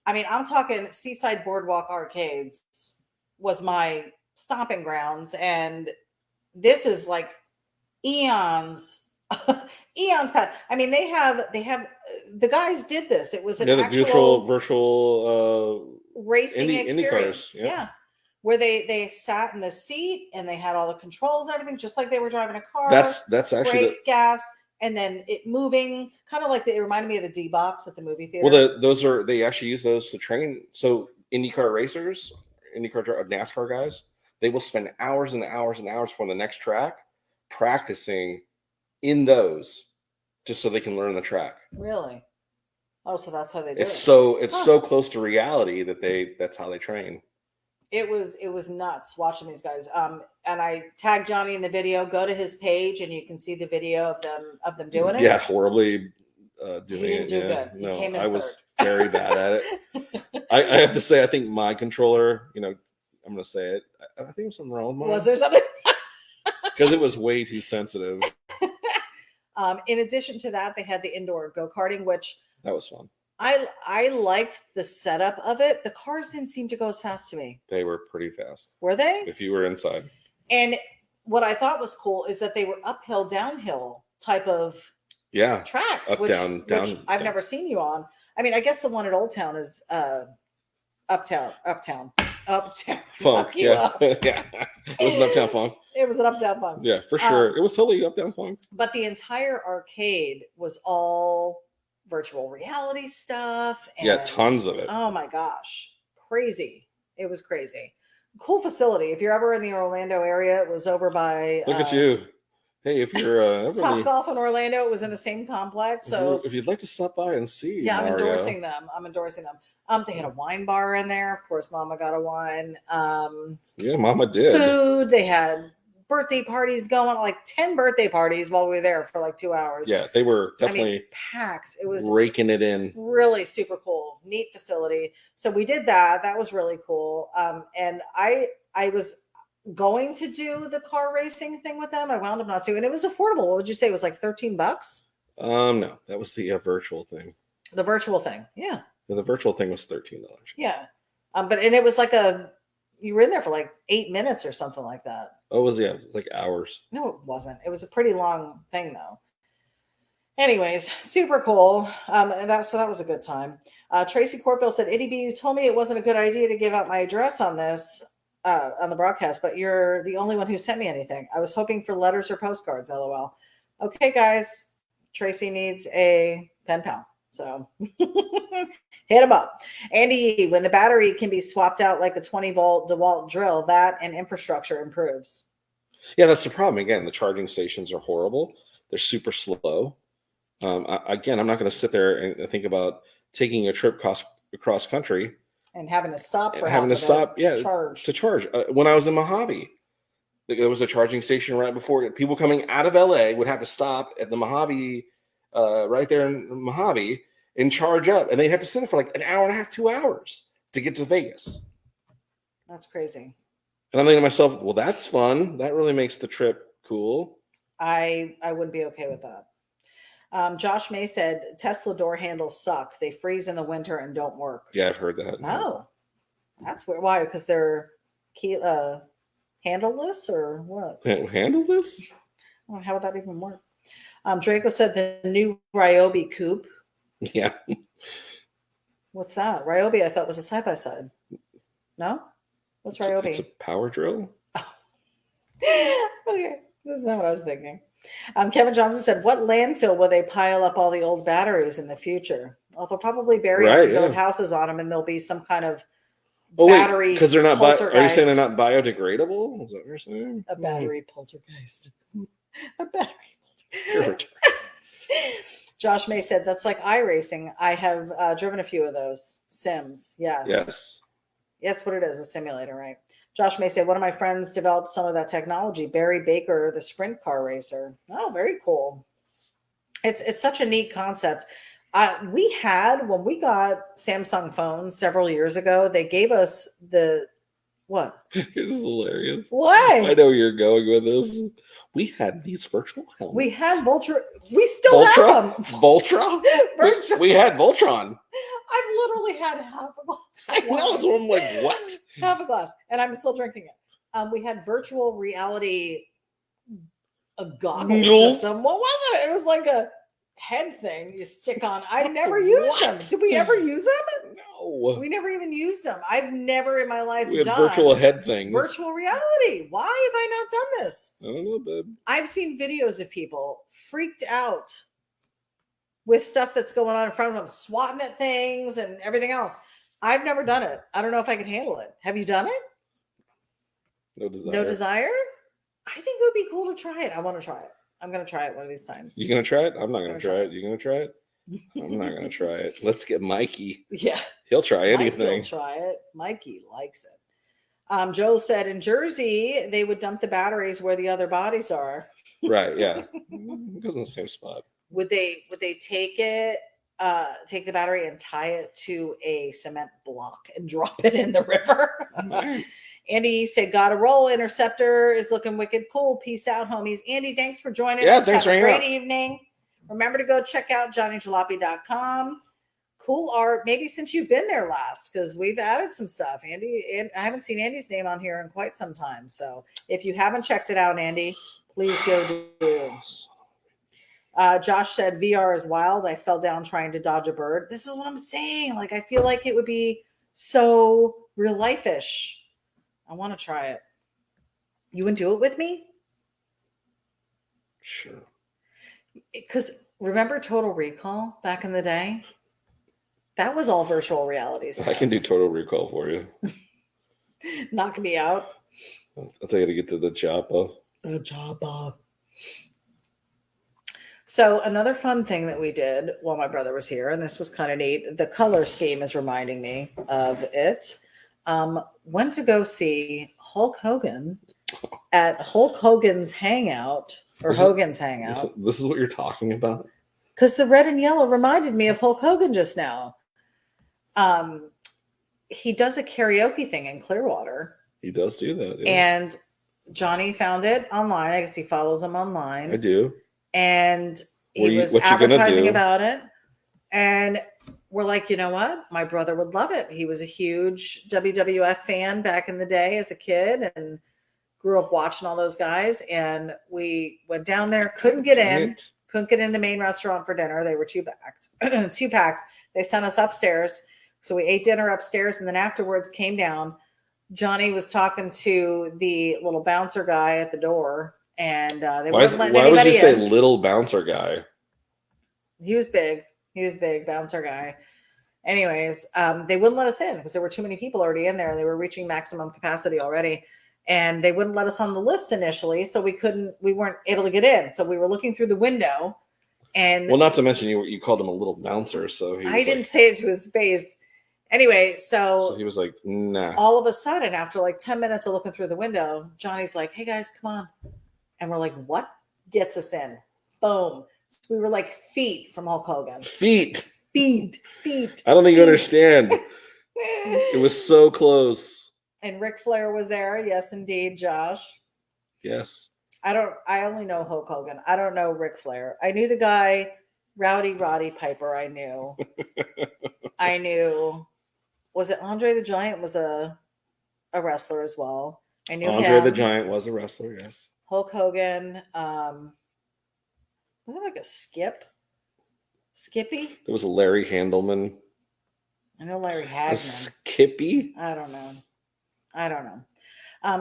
I mean, I'm talking Seaside Boardwalk Arcades was my stomping grounds, and this is like eons past. I mean, they have the guys did this. It was an actual virtual racing experience. Yeah. Where they sat in the seat and they had all the controls and everything, just like they were driving a car. That's actually gas, and then it moving, kind of like it reminded me of the D box at the movie theater. Well, they actually use those to train. So IndyCar racers, NASCAR guys, they will spend hours and hours and hours for the next track practicing in those, just so they can learn the track. Really? Oh, so that's how they do it. It's so close to reality that that's how they train. It was nuts watching these guys. And I tagged Johnny in the video. Go to his page and you can see the video of them doing it. Yeah, horribly doing he didn't it. Do yeah. good. No, came in I third. was very bad at it. I have to say, I think my controller, I'm going to say it. I think there's something wrong with mine. Was there something? Because it was way too sensitive. In addition to that, they had the indoor go-karting, which that was fun. I liked the setup of it. The cars didn't seem to go as fast to me. They were pretty fast. Were they? If you were inside. And what I thought was cool is that they were uphill, downhill type of tracks. Up, which I've down. never seen you on. I mean, I guess the one at Old Town is uptown funk. Yeah. Yeah. It was an uptown funk. It was an uptown funk. Yeah, for sure. It was totally uptown funk. But the entire arcade was all virtual reality stuff. And, tons of it. Oh my gosh. Crazy. It was crazy. Cool facility. If you're ever in the Orlando area, it was over by look at you. Hey, if you're Top Golf in Orlando, it was in the same complex. So if you'd like to stop by and see, yeah, Mario. I'm endorsing them. They had a wine bar in there. Of course, Mama got a wine. Yeah, Mama did. Food. They had birthday parties going, like 10 birthday parties while we were there for like 2 hours. Yeah, they were definitely packed. It was raking it in. Really super cool. neat facility. So we did that. That was really cool. And I was going to do the car racing thing with them. I wound up not doing, and it was affordable. What would you say? It was like $13? No, that was the virtual thing. The virtual thing, yeah. The virtual thing was $13. Yeah, but and it was like you were in there for like 8 minutes or something like that. Oh, it was like hours. No, it wasn't. It was a pretty long thing though. Anyways, super cool. And that was a good time. Tracy Corpville said, ity-B, you told me it wasn't a good idea to give out my address on this on the broadcast, but you're the only one who sent me anything. I was hoping for letters or postcards, LOL. Okay, guys, Tracy needs a pen pal. So hit him up. Andy, when the battery can be swapped out like a 20-volt DeWalt drill, that and infrastructure improves. Yeah, that's the problem. Again, the charging stations are horrible. They're super slow. Again, I'm not going to sit there and think about taking a trip across country and having to stop for to charge. When I was in Mojave, there was a charging station right before. People coming out of LA would have to stop at the Mojave, right there in Mojave, and charge up, and they'd have to sit there for like an hour and a half, 2 hours to get to Vegas. That's crazy. And I'm thinking to myself, well, that's fun. That really makes the trip cool. I wouldn't be okay with that. Josh May said Tesla door handles suck. They freeze in the winter and don't work. Yeah, I've heard that. Oh, that's weird. Why? Because they're handleless or what? Handleless? Oh, how would that even work? Draco said the new Ryobi coupe. Yeah. What's that? Ryobi, I thought was a side-by-side. No? What's Ryobi? It's a power drill. Okay. That's not what I was thinking. Kevin Johnson said, what landfill will they pile up all the old batteries in the future? Well, they'll probably bury them and build houses on them, and there'll be some kind of battery because they're not. Are you saying they're not biodegradable? Is that what you're saying? A battery poltergeist. A battery poltergeist. Josh May said, that's like iRacing. I have driven a few of those sims. Yes. That's what it is, a simulator, right? Josh May said, one of my friends developed some of that technology. Barry Baker, the sprint car racer. Oh, very cool. It's such a neat concept. We had, when we got Samsung phones several years ago, they gave us what? This is hilarious. Why? I know where you're going with this. We had these virtual helmets. We had We still have them. Voltron? We had Voltron. I've literally had half a glass. I know. So I'm like, what? Half a glass. And I'm still drinking it. We had virtual reality goggle system. What was it? It was like a head thing you stick on. I never used them. Did we ever use them? No. We never even used them. I've never in my life done virtual head things. Virtual reality. Why have I not done this? I don't know, babe. I've seen videos of people freaked out with stuff that's going on in front of them, swatting at things and everything else. I've never done it. I don't know if I can handle it. Have you done it? No desire. No desire? I think it would be cool to try it. I want to try it. I'm going to try it one of these times. You going to try it? I'm not going to try it. You going to try it? I'm not going to try it. Let's get Mikey. Yeah. He'll try anything. He'll try it. Mikey likes it. Joel said in Jersey, they would dump the batteries where the other bodies are. Right. Yeah. It goes in the same spot. Would they take the battery and tie it to a cement block and drop it in the river? Right. Andy said, gotta roll. Interceptor is looking wicked cool. Peace out, homies. Andy, thanks for joining us. Thanks for Have a great evening. Remember to go check out johnnyjalopy.com. Cool art. Maybe since you've been there last, because we've added some stuff. Andy, and I haven't seen Andy's name on here in quite some time. So if you haven't checked it out, Andy, please go do. Josh said, VR is wild. I fell down trying to dodge a bird. This is what I'm saying. Like, I feel like it would be so real life-ish. I want to try it. You wouldn't do it with me? Sure. Because remember Total Recall back in the day? That was all virtual reality stuff. I can do Total Recall for you. Knock me out. I'll tell you to get to the Joppa. The Joppa. So another fun thing that we did while my brother was here, and this was kind of neat, the color scheme is reminding me of it. Went to go see Hulk Hogan at Hulk Hogan's Hangout, or Hogan's Hangout. This is what you're talking about? Because the red and yellow reminded me of Hulk Hogan just now. He does a karaoke thing in Clearwater. He does do that. Yes. And Johnny found it online. I guess he follows him online. I do. And he was advertising about it. And we're like, you know what? My brother would love it. He was a huge WWF fan back in the day as a kid and grew up watching all those guys. And we went down there, couldn't get in the main restaurant for dinner. They were too packed. They sent us upstairs. So we ate dinner upstairs. And then afterwards came down. Johnny was talking to the little bouncer guy at the door. And they wouldn't let anybody in. Why would you say little bouncer guy? He was big. He was big, bouncer guy. Anyways, they wouldn't let us in because there were too many people already in there. They were reaching maximum capacity already. And they wouldn't let us on the list initially. So we weren't able to get in. So we were looking through the window. And well, not to mention you called him a little bouncer. So I didn't say it to his face. Anyway, so he was like, nah. All of a sudden, after like 10 minutes of looking through the window, Johnny's like, hey guys, come on. And we're like, what gets us in? Boom. So we were like feet from Hulk Hogan. Feet. I don't think you understand. It was so close. And Ric Flair was there. Yes, indeed, Josh. Yes. I only know Hulk Hogan. I don't know Ric Flair. I knew the guy, Rowdy Roddy Piper. I knew. Was it Andre the Giant was a wrestler as well? I knew Andre the Giant was a wrestler, yes. Hulk Hogan. Was it like a Skippy? There was a Larry Handelman. I know Larry Hagman. A Skippy? I don't know.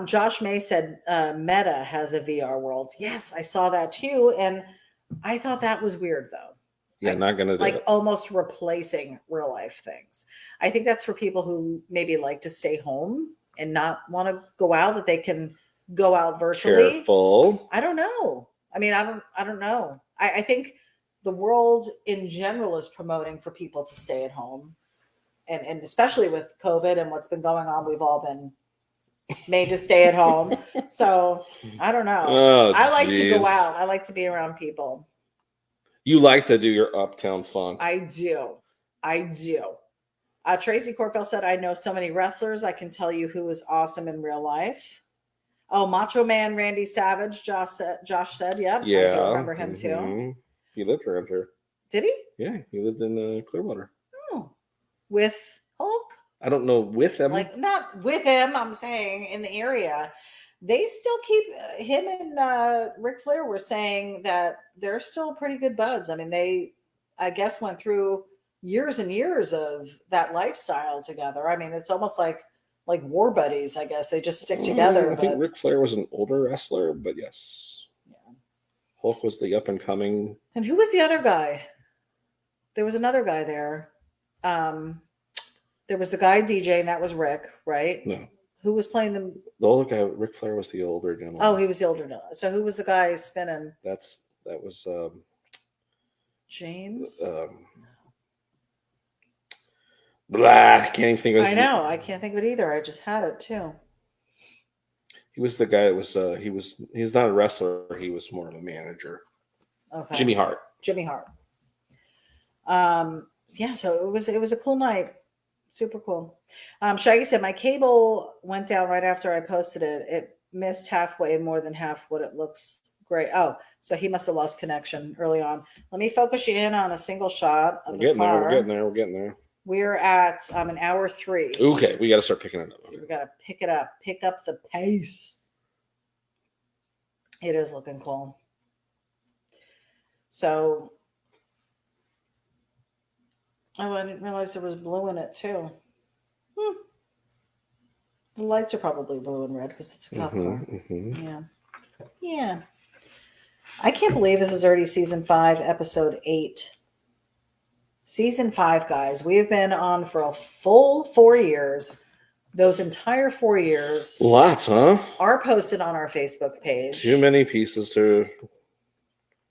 Josh May said Meta has a VR world. Yes, I saw that too. And I thought that was weird though. Yeah, not going to do like almost replacing real life things. I think that's for people who maybe like to stay home and not want to go out, that they can go out virtually. Careful. I don't know. I mean, I don't know. I think the world in general is promoting for people to stay at home. And especially with COVID and what's been going on, we've all been made to stay at home. So I don't know. Oh, I like to go out. I like to be around people. You like to do your uptown funk. I do. Tracy Corfell said, I know so many wrestlers. I can tell you who was awesome in real life. Oh, Macho Man Randy Savage, Josh said. Yep. Yeah. I do remember him too. He lived around here. Did he? Yeah, he lived in Clearwater. Oh. With Hulk? I don't know with him. Like, not with him, I'm saying in the area. They still keep him and Ric Flair were saying that they're still pretty good buds. I mean, they, I guess, went through years and years of that lifestyle together. I mean, it's almost like war buddies, I guess. They just stick together. I think Ric Flair was an older wrestler, but yes. Yeah. Hulk was the up and coming. And who was the other guy? There was another guy there. There was the guy DJ, and that was Rick, right? No. Who was playing the older guy? Ric Flair was the older gentleman. Oh, he was the older gentleman. So who was the guy spinning? That was James. Blah, can't even think of it. I know. I can't think of it either. I just had it too. He was the guy that was he's not a wrestler, he was more of a manager. Okay. Jimmy Hart. Yeah, so it was a cool night. Super cool. Shaggy said my cable went down right after I posted it. It missed halfway, more than half what it looks great. Oh, so he must have lost connection early on. Let me focus you in on a single shot of the car. We're getting there. We're at an hour 3. Okay, we got to start picking it up. So we got to pick it up. Pick up the pace. It is looking cool. So, oh, I didn't realize there was blue in it too. The lights are probably blue and red because it's a cop car. Yeah. I can't believe this is already season 5, episode 8. Season 5, guys. We have been on for a full 4 years. Those entire 4 years. Lots, huh? Are posted on our Facebook page. Too many pieces to.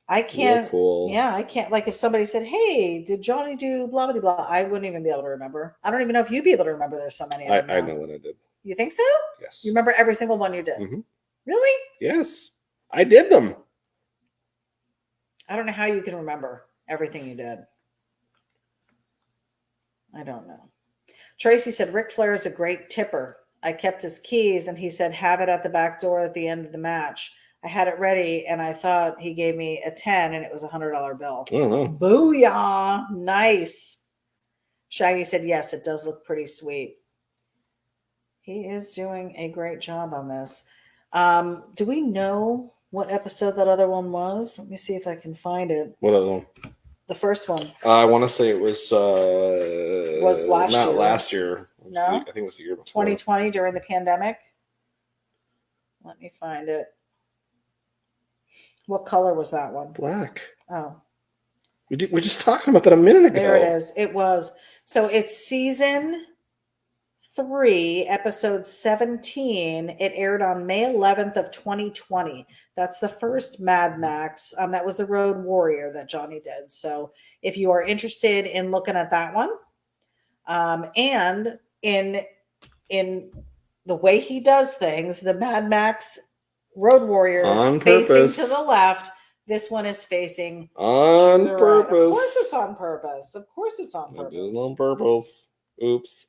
I can't. Cool. Yeah, I can't. Like if somebody said, "Hey, did Johnny do blah blah blah?" I wouldn't even be able to remember. I don't even know if you'd be able to remember. There's so many. I know what I did. You think so? Yes. You remember every single one you did? Mm-hmm. Really? Yes, I did them. I don't know how you can remember everything you did. I don't know. Tracy said, Ric Flair is a great tipper. I kept his keys and he said, have it at the back door at the end of the match. I had it ready and I thought he gave me a 10 and it was $100 bill. Booyah. Nice. Shaggy said, yes, it does look pretty sweet. He is doing a great job on this. Do we know what episode that other one was? Let me see if I can find it. What other one? The first one. I want to say it was last not year. last year. No? I think it was the year before. 2020 during the pandemic. Let me find it. What color was that one? Black. Oh. We're just talking about that a minute ago. There it is. It was. So it's season 3, episode 17. It aired on May 11th of 2020. That's the first Mad Max. That was the Road Warrior that Johnny did. So if you are interested in looking at that one, and in the way he does things, the Mad Max Road Warrior is facing to the left. This one is facing on purpose. Right. Of course it's on purpose. Of course it's on purpose. It is on purpose. Oops.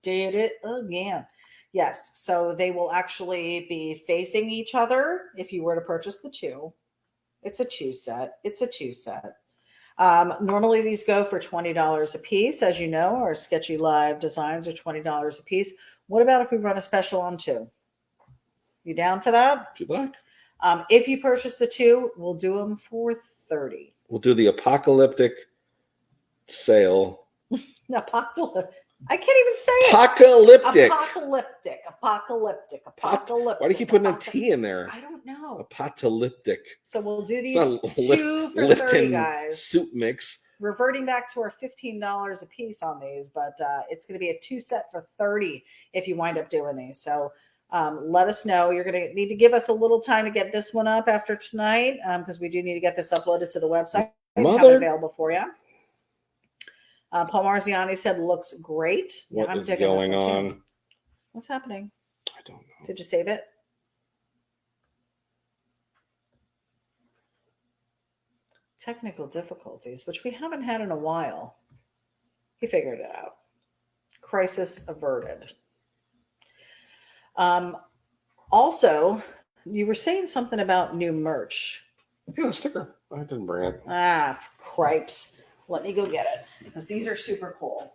Did it again. Yes. So they will actually be facing each other if you were to purchase the 2. It's a 2 set. It's a 2 set. Normally these go for $20 a piece. As you know, our Sketchy Live designs are $20 a piece. What about if we run a special on 2? You down for that? If you'd like. If you purchase the 2, we'll do them for $30. We'll do the apocalyptic sale. Apocalyptic. I can't even say it. Apocalyptic. Apocalyptic. Why do you keep putting a T in there? I don't know. Apocalyptic. So we'll do these 2 for $30, guys. Soup mix. Reverting back to our $15 a piece on these, but it's going to be a 2 set for $30 if you wind up doing these. So let us know. You're going to need to give us a little time to get this one up after tonight because we do need to get this uploaded to the website and have it available for you. Paul Marziani said, looks great. What is going on? Too. What's happening? I don't know. Did you save it? Technical difficulties, which we haven't had in a while. He figured it out. Crisis averted. Also, you were saying something about new merch. Yeah, the sticker. I didn't bring it. Cripes. Let me go get it because these are super cool.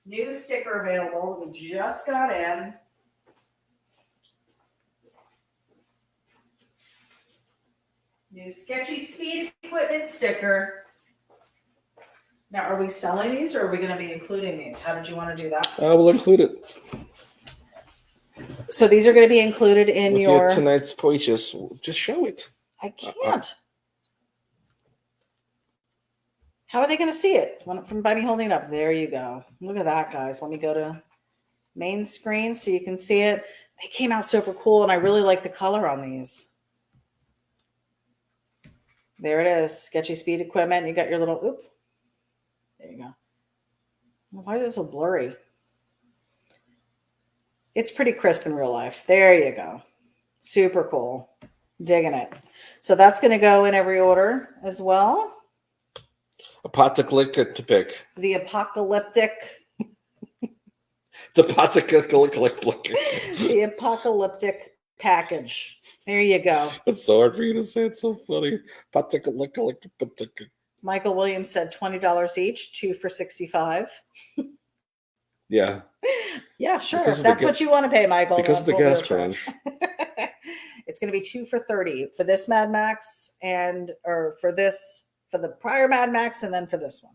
New sticker available. We just got in. New Sketchy Speed Equipment sticker. Now, are we selling these or are we going to be including these? How did you want to do that? We'll include it. So these are going to be included in with your tonight's purchase. Just show it. I can't. How are they going to see it? From by me holding it up. There you go. Look at that, guys. Let me go to main screen so you can see it. They came out super cool, and I really like the color on these. There it is. Sketchy Speed Equipment. You got your little, oop. There you go. Why is it so blurry? It's pretty crisp in real life. There you go. Super cool. Digging it. So that's going to go in every order as well. Apocalyptic to pick. The apocalyptic. The apocalyptic. The apocalyptic package. There you go. It's so hard for you to say. It's so funny. Michael Williams said $20 each, 2 for $65. Yeah. Yeah, sure. If that's what you want to pay, Michael. Because of the gas crunch. It's going to be 2 for $30 for this Mad Max for the prior Mad Max and then for this one.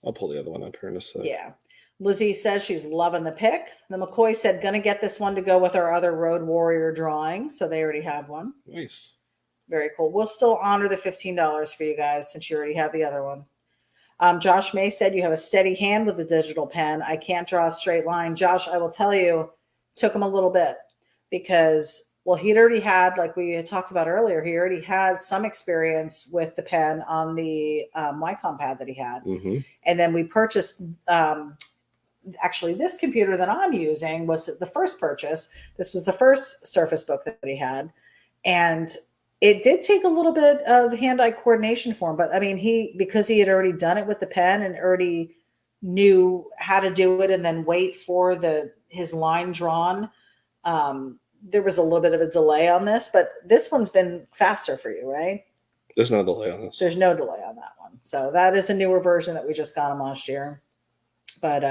I'll pull the other one up here in a sec. Yeah. Lizzie says she's loving the pick. The McCoy said, going to get this one to go with our other Road Warrior drawing. So they already have one. Nice. Very cool. We'll still honor the $15 for you guys since you already have the other one. Josh May said you have a steady hand with the digital pen. I can't draw a straight line. Josh, I will tell you, took him a little bit because, well, he'd already had, like we had talked about earlier, he already has some experience with the pen on the Wacom pad that he had. Mm-hmm. And then we purchased, actually this computer that I'm using was the first purchase. This was the first Surface Book that he had. And it did take a little bit of hand-eye coordination for him, but I mean, because he had already done it with the pen and already knew how to do it and then wait for his line drawn. There was a little bit of a delay on this, but this one's been faster for you, right? There's no delay on this. There's no delay on that one. So that is a newer version that we just got him last year. But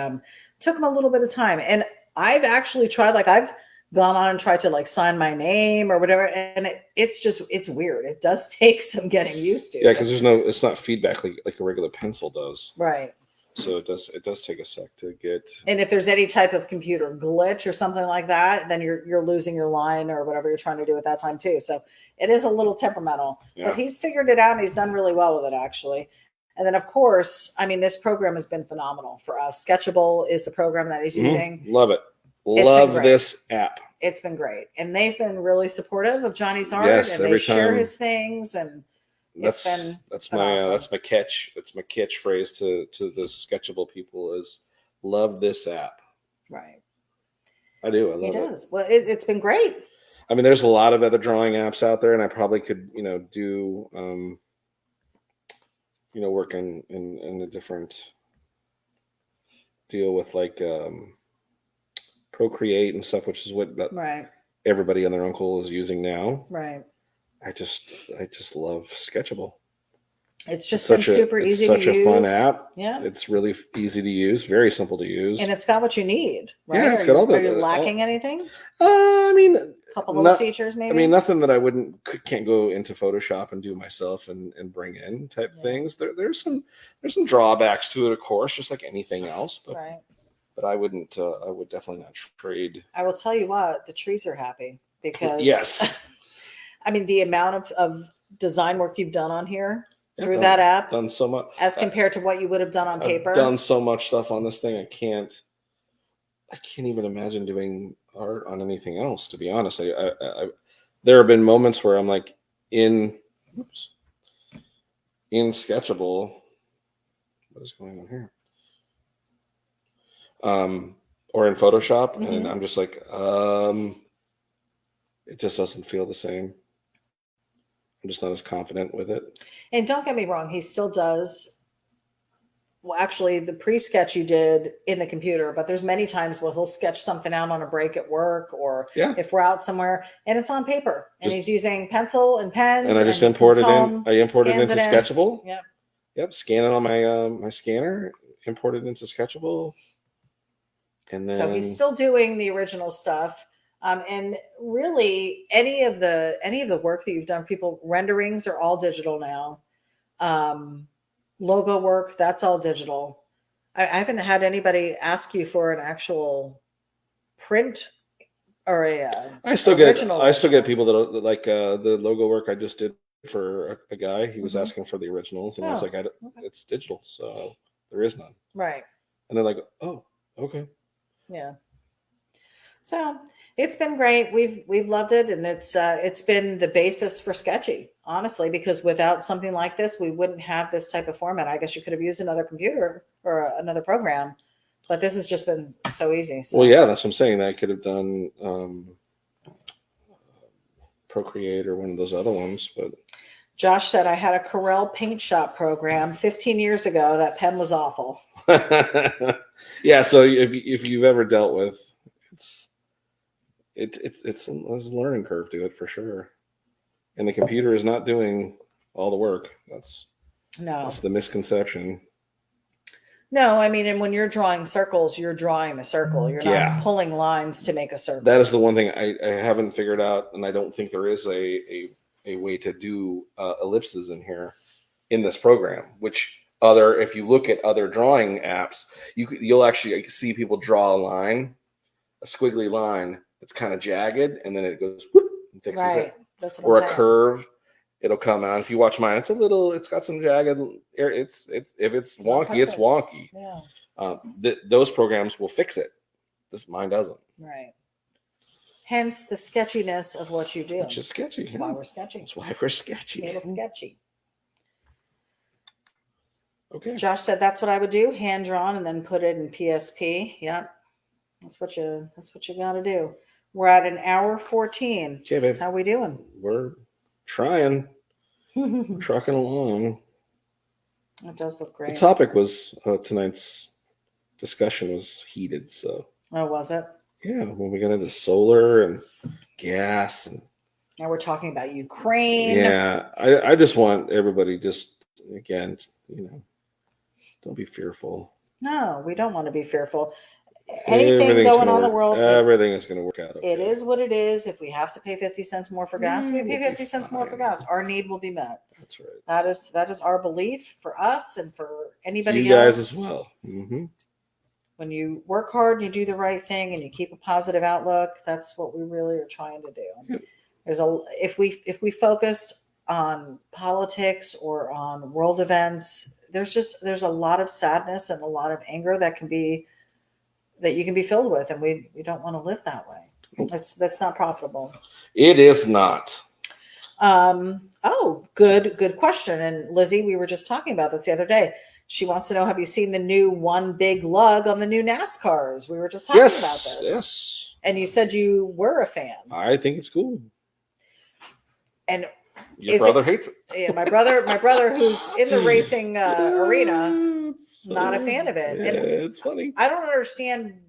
took him a little bit of time. And I've actually tried, like I've gone on and tried to like sign my name or whatever. And it's weird. It does take some getting used to. Yeah, because it's not feedback like a regular pencil does. Right. So it does take a sec to get. And if there's any type of computer glitch or something like that, then you're losing your line or whatever you're trying to do at that time too. So it is a little temperamental, but he's figured it out and he's done really well with it actually. And then of course, I mean, this program has been phenomenal for us. Sketchable is the program that he's using. Love it. Love this app. It's been great. And they've been really supportive of Johnny's art and they share his things and that's my catch. That's my catchphrase to the Sketchable people is love this app. Right. I do. I love it. He does. Well, it's been great. I mean, there's a lot of other drawing apps out there, and I probably could, do, work in a different deal with like Procreate and stuff, which is what everybody and their uncle is using now. Right. I just love Sketchable. It's just been super easy to use. Such a fun app. Yeah. It's really easy to use, very simple to use. And it's got what you need, right? Yeah, it's got all the... Are you lacking anything? I mean... A couple little features, maybe? I mean, nothing that I can't go into Photoshop and do myself and bring in type things. There's some drawbacks to it, of course, just like anything else. But, but I would definitely not trade. I will tell you what, the trees are happy because... Yes. I mean, the amount of design work you've done on here through that app, done so much as compared to what you would have done on paper. I've done so much stuff on this thing. I can't even imagine doing art on anything else. To be honest, there have been moments where I'm like in Sketchable. What is going on here? Or in Photoshop, and I'm just like, it just doesn't feel the same. I'm just not as confident with it. And don't get me wrong, he still does. Well, actually, the pre-sketch you did in the computer, but there's many times where he'll sketch something out on a break at work or if we're out somewhere and it's on paper and he's using pencil and pens. And I just imported into Sketchable. Yep. Scan it on my scanner, import it into Sketchable. And then so he's still doing the original stuff. And really, any of the work that you've done, people renderings are all digital now. Logo work, that's all digital. I haven't had anybody ask you for an actual print or I still get people that like the logo work I just did for a guy. He was asking for the originals, and I was like, it's digital, so there is none. Right. And they're like, oh, okay. Yeah. So it's been great. We've loved it, and it's been the basis for Sketchy, honestly, because without something like this, we wouldn't have this type of format. I guess you could have used another computer or another program, but this has just been so easy. So. Well, yeah, that's what I'm saying. I could have done Procreate or one of those other ones, but Josh said I had a Corel Paint Shop program 15 years ago. That pen was awful. Yeah, so if you've ever dealt with there's a learning curve to it for sure, and the computer is not doing all the work. That's the misconception. No, I mean, and when you're drawing circles, you're drawing the circle. You're not pulling lines to make a circle. That is the one thing I haven't figured out, and I don't think there is a way to do ellipses in here in this program. If you look at other drawing apps, you'll actually see people draw a squiggly line that's kind of jagged, and then it goes whoop and fixes it. That's what or I'm a saying. Curve, it'll come out. If you watch mine, it's got some jagged. If it's wonky, it's wonky. Yeah. Those programs will fix it. Mine doesn't. Right. Hence the sketchiness of what you do. Which is sketchy. That's why we're sketchy. That's why we're sketchy. A little sketchy. Okay. Josh said that's what I would do, hand drawn, and then put it in PSP. Yep. That's what you got to do. We're at an hour 14. Okay, babe. How we doing? We're trying. We're trucking along. It does look great. The topic was tonight's discussion was heated. So, Oh, was it? yeah, when we got into solar and gas, and now we're talking about Ukraine. Yeah, I just want everybody just, again, don't be fearful. No, we don't want to be fearful. Anything going on in the world, everything is going to work out. Okay. It is what it is. If we have to pay 50 cents more for gas, we pay 50 cents more for gas. Our need will be met. That's right. That is our belief for us and for anybody you else. guys as well. Mm-hmm. When you work hard, you do the right thing, and you keep a positive outlook. That's what we really are trying to do. Yep. If we focused on politics or on world events, there's a lot of sadness and a lot of anger that you can be filled with, and we don't want to live that way. That's not profitable. It is not. Oh, good question. And Lizzie, we were just talking about this the other day. She wants to know, have you seen the new one big lug on the new NASCARs? We were just talking about this. Yes. And you said you were a fan. I think it's cool. And your brother hates it. Yeah, my brother who's in the racing arena, not a fan of it. Yeah, and it's funny. I don't understand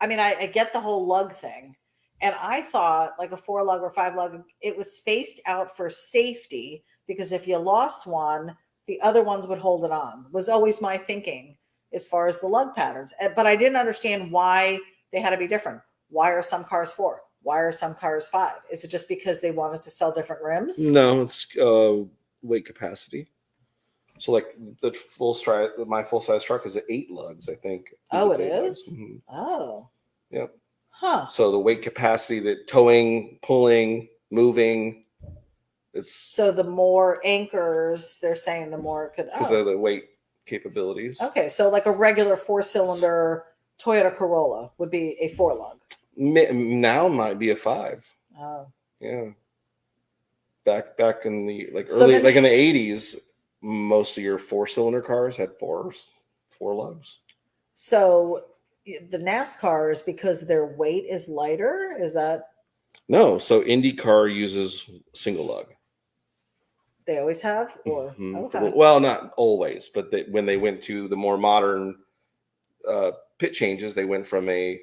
I get the whole lug thing. And I thought like a 4 lug or 5 lug, it was spaced out for safety, because if you lost one, the other ones would hold it on, was always my thinking as far as the lug patterns. But I didn't understand why they had to be different. Why are some cars 4? Why are some cars 5? Is it just because they wanted to sell different rims? No, it's weight capacity. So like my full size truck is 8 lugs, I think. Oh, it is? Mm-hmm. Oh. Yep. Huh. So the weight capacity, that towing, pulling, moving, so the more anchors, they're saying the more it could, because of the weight capabilities. Okay, so like a regular 4-cylinder Toyota Corolla would be a 4 lug. Now might be a 5. Oh. Yeah. Back in the early, like in the 80s, most of your 4-cylinder cars had 4 lugs. So the NASCARs, because their weight is lighter, is that? No, so IndyCar uses single lug. They always have, or mm-hmm. Okay. Well, not always, but when they went to the more modern pit changes, they went from they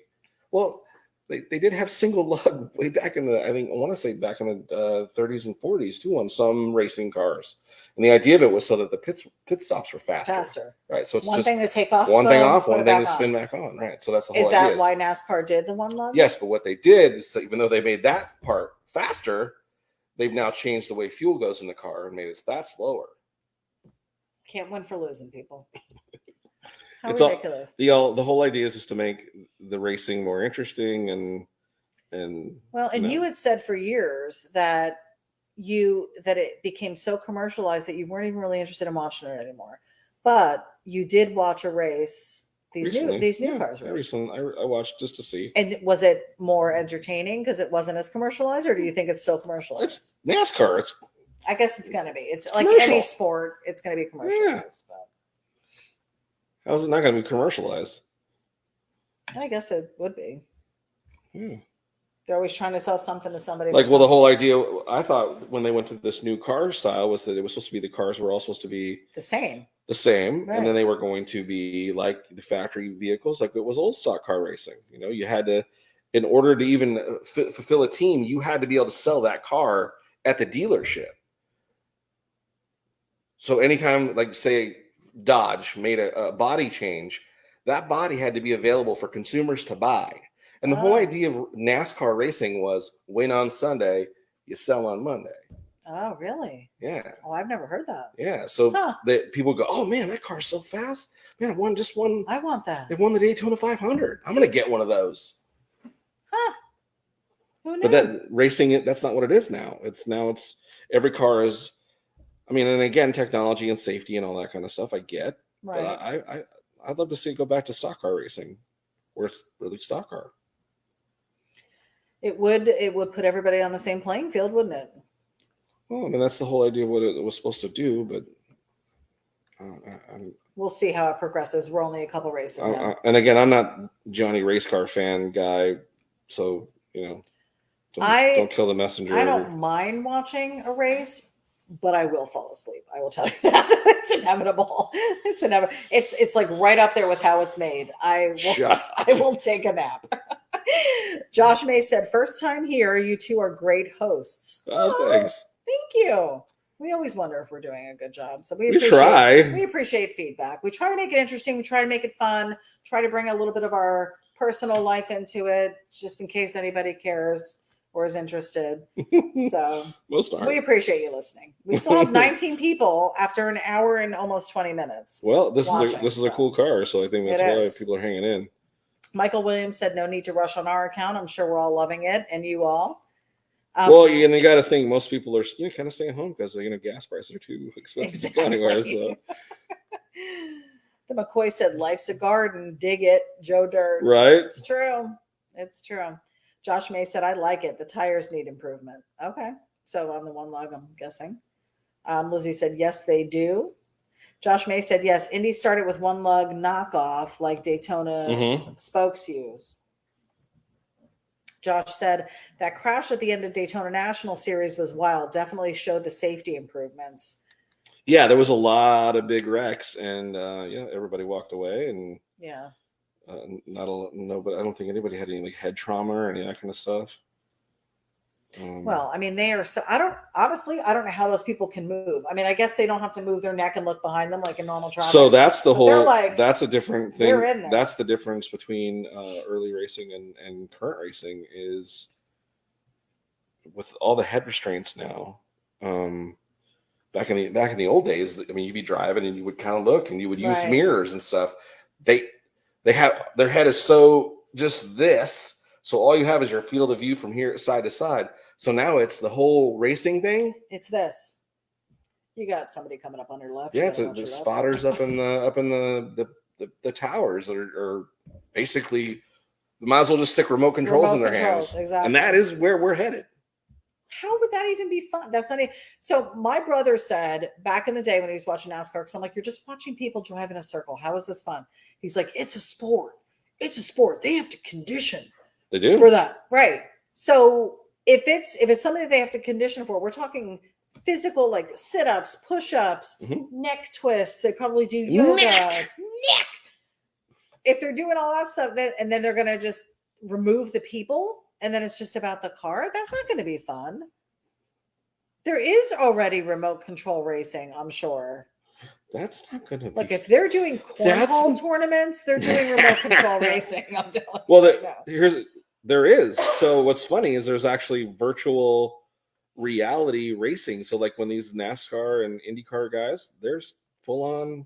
did have single lug way back in the, I want to say back in the 30s and 40s too, on some racing cars. And the idea of it was so that the pit stops were faster. Right. So it's one just thing to take off, one thing off, one thing to spin back on. Right. So that's the whole idea. Is that why NASCAR did the 1 lug? Yes, but what they did is that even though they made that part faster, they've now changed the way fuel goes in the car and made it that slower. Can't win for losing, people. How it's ridiculous. The whole idea is just to make the racing more interesting and you had said for years that it became so commercialized that you weren't even really interested in watching it anymore. But you did watch a race, these new cars. Recently, I watched just to see. And was it more entertaining because it wasn't as commercialized, or do you think it's still commercialized? It's NASCAR. I guess it's gonna be. It's like any sport, it's gonna be commercialized. Yeah. How is it not going to be commercialized? I guess it would be. Hmm. They're always trying to sell something to somebody. The whole idea, I thought when they went to this new car style, was that it was supposed to be the cars were all supposed to be the same. Right. And then they were going to be like the factory vehicles, like it was old stock car racing. You had to, in order to even fulfill a team, you had to be able to sell that car at the dealership. So anytime, like say, Dodge made a body change, that body had to be available for consumers to buy. And the whole idea of NASCAR racing was win on Sunday, you sell on Monday. Oh, really? Yeah. Oh, I've never heard that. Yeah. So that people go, oh man, that car's so fast. Man, I want that. They won the Daytona 500. I'm going to get one of those. Huh. Who knew? But that racing, that's not what it is now. It's every car is, and again, technology and safety and all that kind of stuff, I get. Right. But I'd love to see it go back to stock car racing, where it's really stock car. It would put everybody on the same playing field, wouldn't it? Well, that's the whole idea of what it was supposed to do, but we'll see how it progresses. We're only a couple races now. And again, I'm not Johnny race car fan guy, so don't kill the messenger. I don't mind watching a race, but I will fall asleep. I will tell you that. It's inevitable. It's inevitable. It's like right up there with how it's made. I will take a nap. Josh May said, first time here. You two are great hosts. Oh, thanks. Thank you. We always wonder if we're doing a good job. So we appreciate feedback. We try to make it interesting. We try to make it fun. Try to bring a little bit of our personal life into it, just in case anybody cares or is interested. So most aren't. We appreciate you listening. We still have 19 people after an hour and almost 20 minutes. Well, this is a cool car, so I think that's why people are hanging in. Michael Williams said, no need to rush on our account. I'm sure we're all loving it, and you all. Well, and you got to think most people are kind of staying home because gas prices are too expensive to go anywhere. So. The McCoy said, life's a garden. Dig it, Joe Dirt. Right. It's true. It's true. Josh May said, I like it. The tires need improvement. Okay. So on the one lug, I'm guessing. Lizzie said, yes, they do. Josh May said, yes, Indy started with one lug knockoff like Daytona spokes use. Josh said, that crash at the end of Daytona National Series was wild. Definitely showed the safety improvements. Yeah, there was a lot of big wrecks, and everybody walked away, and but I don't think anybody had any head trauma or any of that kind of stuff. Well, I mean, they are so. I don't know how those people can move. I mean, I guess they don't have to move their neck and look behind them like a normal traffic. So that's the whole. That's a different thing. They're in there. That's the difference between early racing and current racing is with all the head restraints now. Back in the old days, I mean, you'd be driving and you would kind of look and you would use mirrors and stuff. They have their head is so just this. So all you have is your field of view from here side to side. So now it's the whole racing thing. It's this. You got somebody coming up on your left. Yeah, it's the spotters up in the towers that are basically might as well just stick remote controls in their hands. Exactly. And that is where we're headed. How would that even be fun? That's not. So my brother said back in the day when he was watching NASCAR, because I'm like, you're just watching people drive in a circle. How is this fun? He's like, it's a sport. It's a sport. They have to condition. They do for that, right? So if it's something that they have to condition for, we're talking physical, like sit-ups, push-ups, neck twists. They probably do yoga. Neck. If they're doing all that stuff, and then they're gonna just remove the people, and then it's just about the car. That's not going to be fun. There is already remote control racing, I'm sure. That's not going to be. Like if they're doing cornhole tournaments, they're doing remote control racing. I'm telling you. Well, there is. So what's funny is there's actually virtual reality racing. So like when these NASCAR and IndyCar guys, there's full on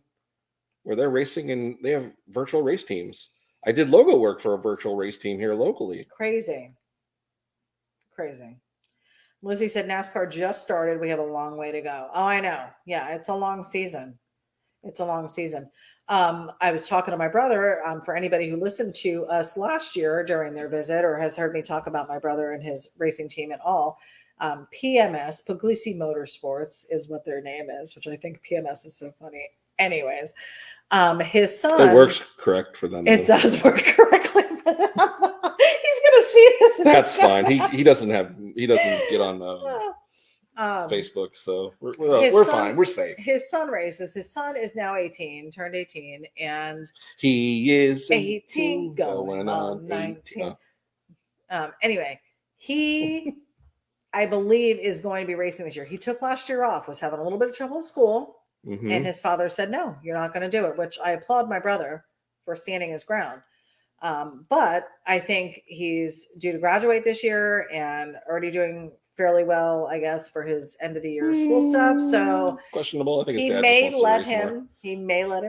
where they're racing and they have virtual race teams. I did logo work for a virtual race team here locally. Crazy. Lizzie said NASCAR just started. We have a long way to go. Oh, I know. Yeah, it's a long season. I was talking to my brother, for anybody who listened to us last year during their visit or has heard me talk about my brother and his racing team at all. PMS, Puglisi Motorsports is what their name is, which I think PMS is so funny. Anyways, his son. It works correct for them. It does work correctly for them. He's gonna see this. That's fine. He doesn't get on Facebook, so we're fine. We're safe. His son races. His son is now 18, turned 18, and he is 18 going on 19. Anyway, he, I believe, is going to be racing this year. He took last year off, was having a little bit of trouble in school, and his father said, no, you're not going to do it, which I applaud my brother for standing his ground. But I think he's due to graduate this year and already doing fairly well, I guess, for his end of the year school stuff. So questionable. I think he may let him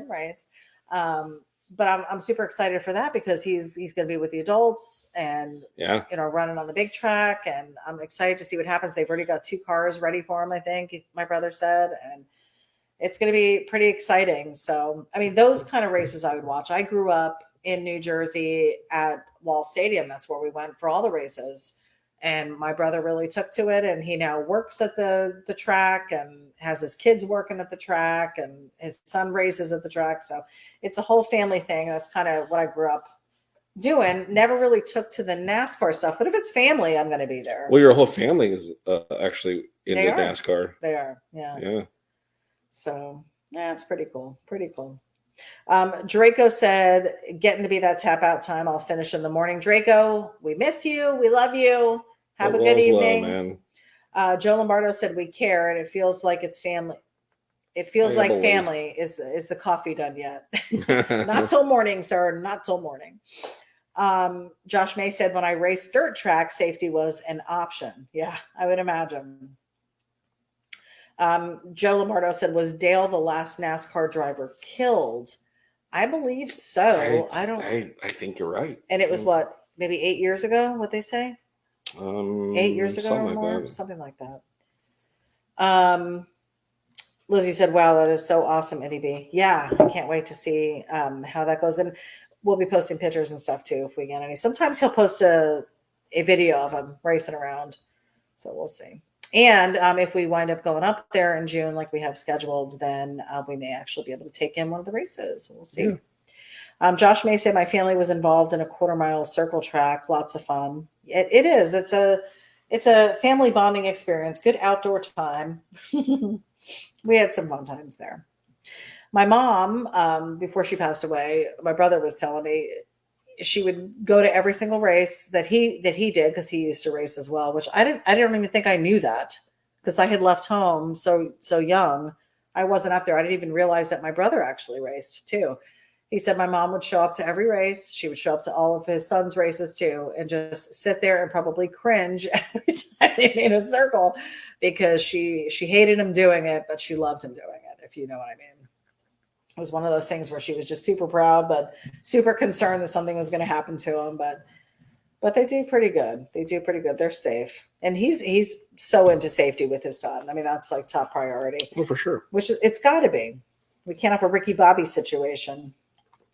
race. But I'm super excited for that because he's going to be with the adults and running on the big track, and I'm excited to see what happens. They've already got 2 cars ready for him, I think my brother said, and it's going to be pretty exciting. So I mean, those kind of races I would watch. I grew up in New Jersey at Wall Stadium. That's where we went for all the races. And my brother really took to it, and he now works at the track and has his kids working at the track, and his son races at the track. So it's a whole family thing. That's kind of what I grew up doing. Never really took to the NASCAR stuff, but if it's family, I'm going to be there. Well, your whole family is actually into They are. NASCAR. They are. Yeah. Yeah. So yeah, it's pretty cool. Pretty cool. Draco said, getting to be that tap out time. I'll finish in the morning. Draco, we miss you. We love you. Have a good evening. Well, man. Joe Lombardo said, we care, and it feels like it's family. It feels like family. Is the coffee done yet? Not till morning, sir. Not till morning. Josh May said, when I raced dirt track, safety was an option. Yeah, I would imagine. Joe Lombardo said, was Dale the last NASCAR driver killed? I believe so. I think you're right. And it was what, maybe 8 years ago? What they say? 8 years ago or more, something like that. Lizzie said, wow, that is so awesome, ity-B. Yeah, I can't wait to see how that goes. And we'll be posting pictures and stuff too if we get any. Sometimes he'll post a video of him racing around. So we'll see. And if we wind up going up there in June, like we have scheduled, then we may actually be able to take in one of the races. We'll see. Yeah. Josh May said, my family was involved in a 1/4-mile circle track. Lots of fun. It is. It's a family bonding experience. Good outdoor time. We had some fun times there. My mom, before she passed away, my brother was telling me she would go to every single race that he did, because he used to race as well, which I don't even think I knew that, because I had left home so young. I wasn't up there. I didn't even realize that my brother actually raced too. He said my mom would show up to every race. She would show up to all of his son's races too, and just sit there and probably cringe every time they made a circle, because she hated him doing it, but she loved him doing it, if you know what I mean. It was one of those things where she was just super proud, but super concerned that something was going to happen to him. But they do pretty good. They do pretty good. They're safe. And he's so into safety with his son. I mean, that's like top priority. Oh, for sure. Which it's got to be. We can't have a Ricky Bobby situation.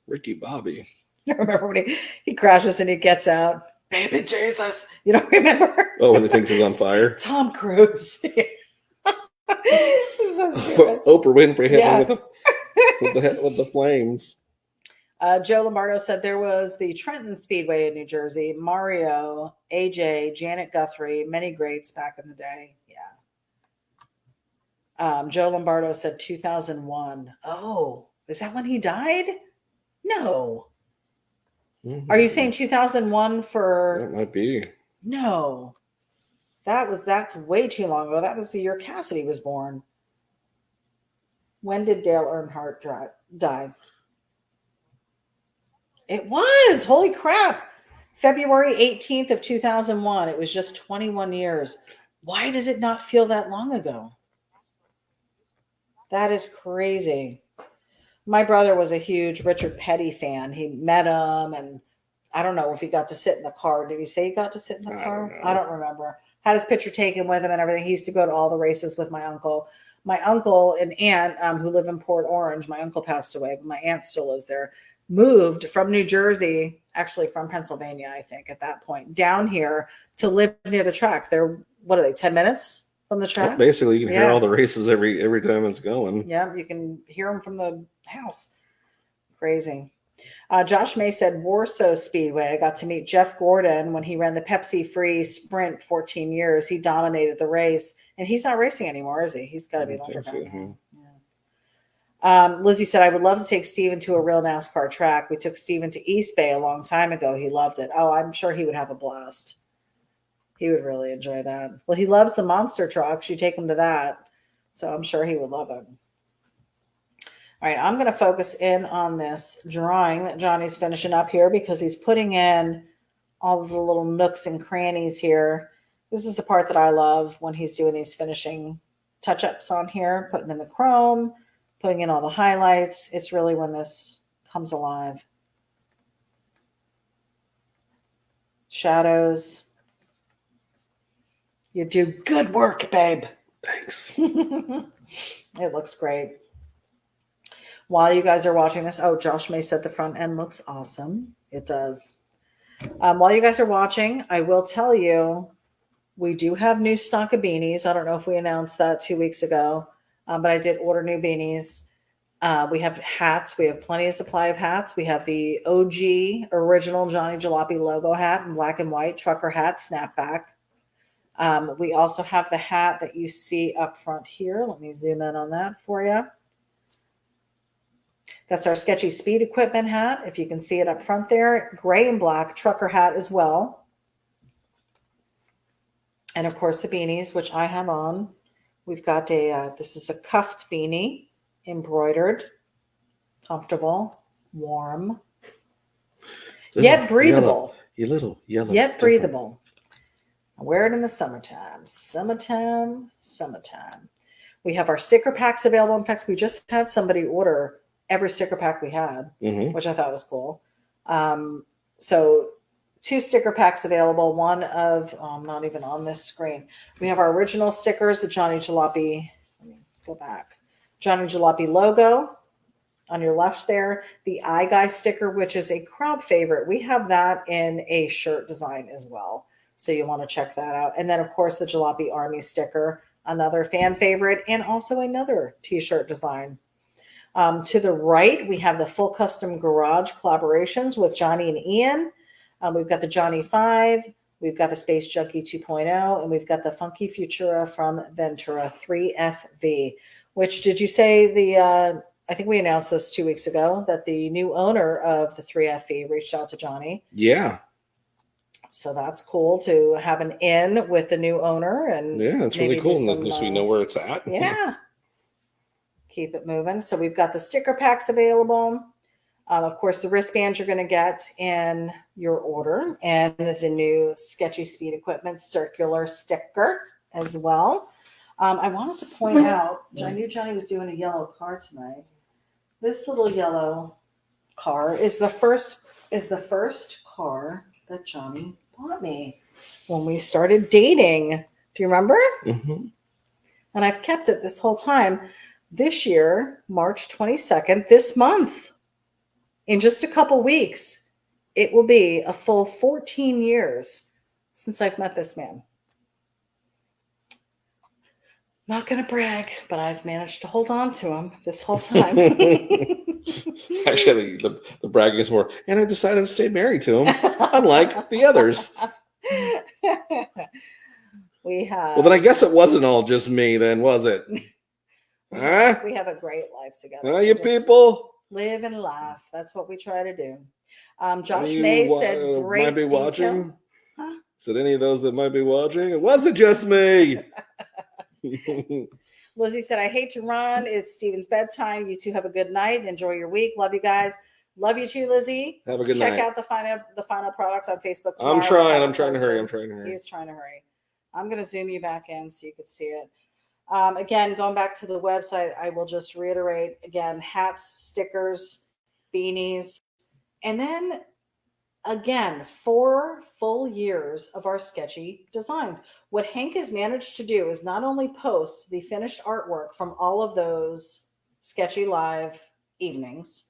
Ricky Bobby. I remember when he crashes and he gets out. Baby Jesus. You don't remember? Oh, when he thinks he's on fire? Tom Cruise. So Oprah Winfrey hit him with the flames. Joe Lombardo said there was the Trenton Speedway in New Jersey. Mario, AJ, Janet Guthrie, many greats back in the day. Yeah. Joe Lombardo said 2001. Oh, is that when he died? No. Mm-hmm. Are you saying 2001 for? That might be. No. That's way too long ago. That was the year Cassidy was born. When did Dale Earnhardt die? It was. Holy crap. February 18th of 2001. It was just 21 years. Why does it not feel that long ago? That is crazy. My brother was a huge Richard Petty fan. He met him, and I don't know if he got to sit in the car. Did he say he got to sit in the car? I don't remember. Had his picture taken with him and everything. He used to go to all the races with my uncle. My uncle and aunt, who live in Port Orange, my uncle passed away, but my aunt still lives there, moved from New Jersey, actually from Pennsylvania, I think, at that point, down here to live near the track. They're, what are they, 10 minutes from the track? Basically, you can hear all the races every time it's going. Yeah, you can hear them from the house. Crazy. Josh May said Warsaw Speedway. I got to meet Jeff Gordon when he ran the Pepsi-free Sprint 14 years. He dominated the race. And he's not racing anymore, is he? He's got to be longer than him. Yeah. Lizzie said, I would love to take Steven to a real NASCAR track. We took Steven to East Bay a long time ago. He loved it. Oh, I'm sure he would have a blast. He would really enjoy that. Well, he loves the monster trucks. You take him to that. So I'm sure he would love it. All right, I'm going to focus in on this drawing that Johnny's finishing up here, because he's putting in all of the little nooks and crannies here. This is the part that I love, when he's doing these finishing touch-ups on here, putting in the chrome, putting in all the highlights. It's really when this comes alive. Shadows. You do good work, babe. Thanks. It looks great. While you guys are watching this, oh, Josh May said the front end looks awesome. It does. While you guys are watching, I will tell you, we do have new stock of beanies. I don't know if we announced that 2 weeks ago, but I did order new beanies. We have hats. We have plenty of supply of hats. We have the OG original Johnny Jalopy logo hat in black and white, trucker hat, snapback. We also have the hat that you see up front here. Let me zoom in on that for you. That's our Sketchy Speed Equipment hat. If you can see it up front there, gray and black trucker hat as well. And of course the beanies, which I have on. We've got this is a cuffed beanie, embroidered, comfortable, warm, yet breathable. Yet breathable. I wear it in the summertime. Summertime. We have our sticker packs available. In fact, we just had somebody order every sticker pack we had, which I thought was cool. So 2 sticker packs available. One of, I'm not even on this screen. We have our original stickers, the Johnny Jalopy. Let me go back. Johnny Jalopy logo on your left there. The Eye Guy sticker, which is a crowd favorite. We have that in a shirt design as well. So you want to check that out. And then, of course, the Jalopy Army sticker, another fan favorite, and also another t-shirt design. To the right, we have the full custom garage collaborations with Johnny and Ian. We've got the Johnny 5, we've got the Space Junkie 2.0, and we've got the Funky Futura from Ventura 3FV, which did you say I think we announced this 2 weeks ago, that the new owner of the 3FV reached out to Johnny. Yeah. So that's cool to have an in with the new owner. And yeah, it's really cool. At least we know where it's at. Yeah. Keep it moving. So we've got the sticker packs available. Of course, the wristbands you're going to get in your order, and the new Sketchy Speed Equipment circular sticker as well. I wanted to point out, I knew Johnny was doing a yellow car tonight. This little yellow car is the first car that Johnny bought me when we started dating. Do you remember? Mm-hmm. And I've kept it this whole time. This year, March 22nd, this month, in just a couple weeks, it will be a full 14 years since I've met this man. Not going to brag, but I've managed to hold on to him this whole time. Actually, the bragging is more, and I decided to stay married to him, unlike the others. We have. Well, then I guess it wasn't all just me, then, was it? We have a great life together. You people live and laugh. That's what we try to do. Josh May said, "Great might be detail." watching. Huh? Said any of those that might be watching? It wasn't just me. Lizzie said, "I hate to run. It's Steven's bedtime. You two have a good night. Enjoy your week. Love you guys. Love you too, Lizzie. Have a good night. Check out the final products on Facebook tomorrow." I'm trying to hurry. He is trying to hurry. I'm going to zoom you back in so you can see it. Again, going back to the website, I will just reiterate again: hats, stickers, beanies, and then again, 4 full years of our sketchy designs. What Hank has managed to do is not only post the finished artwork from all of those Sketchy Live evenings,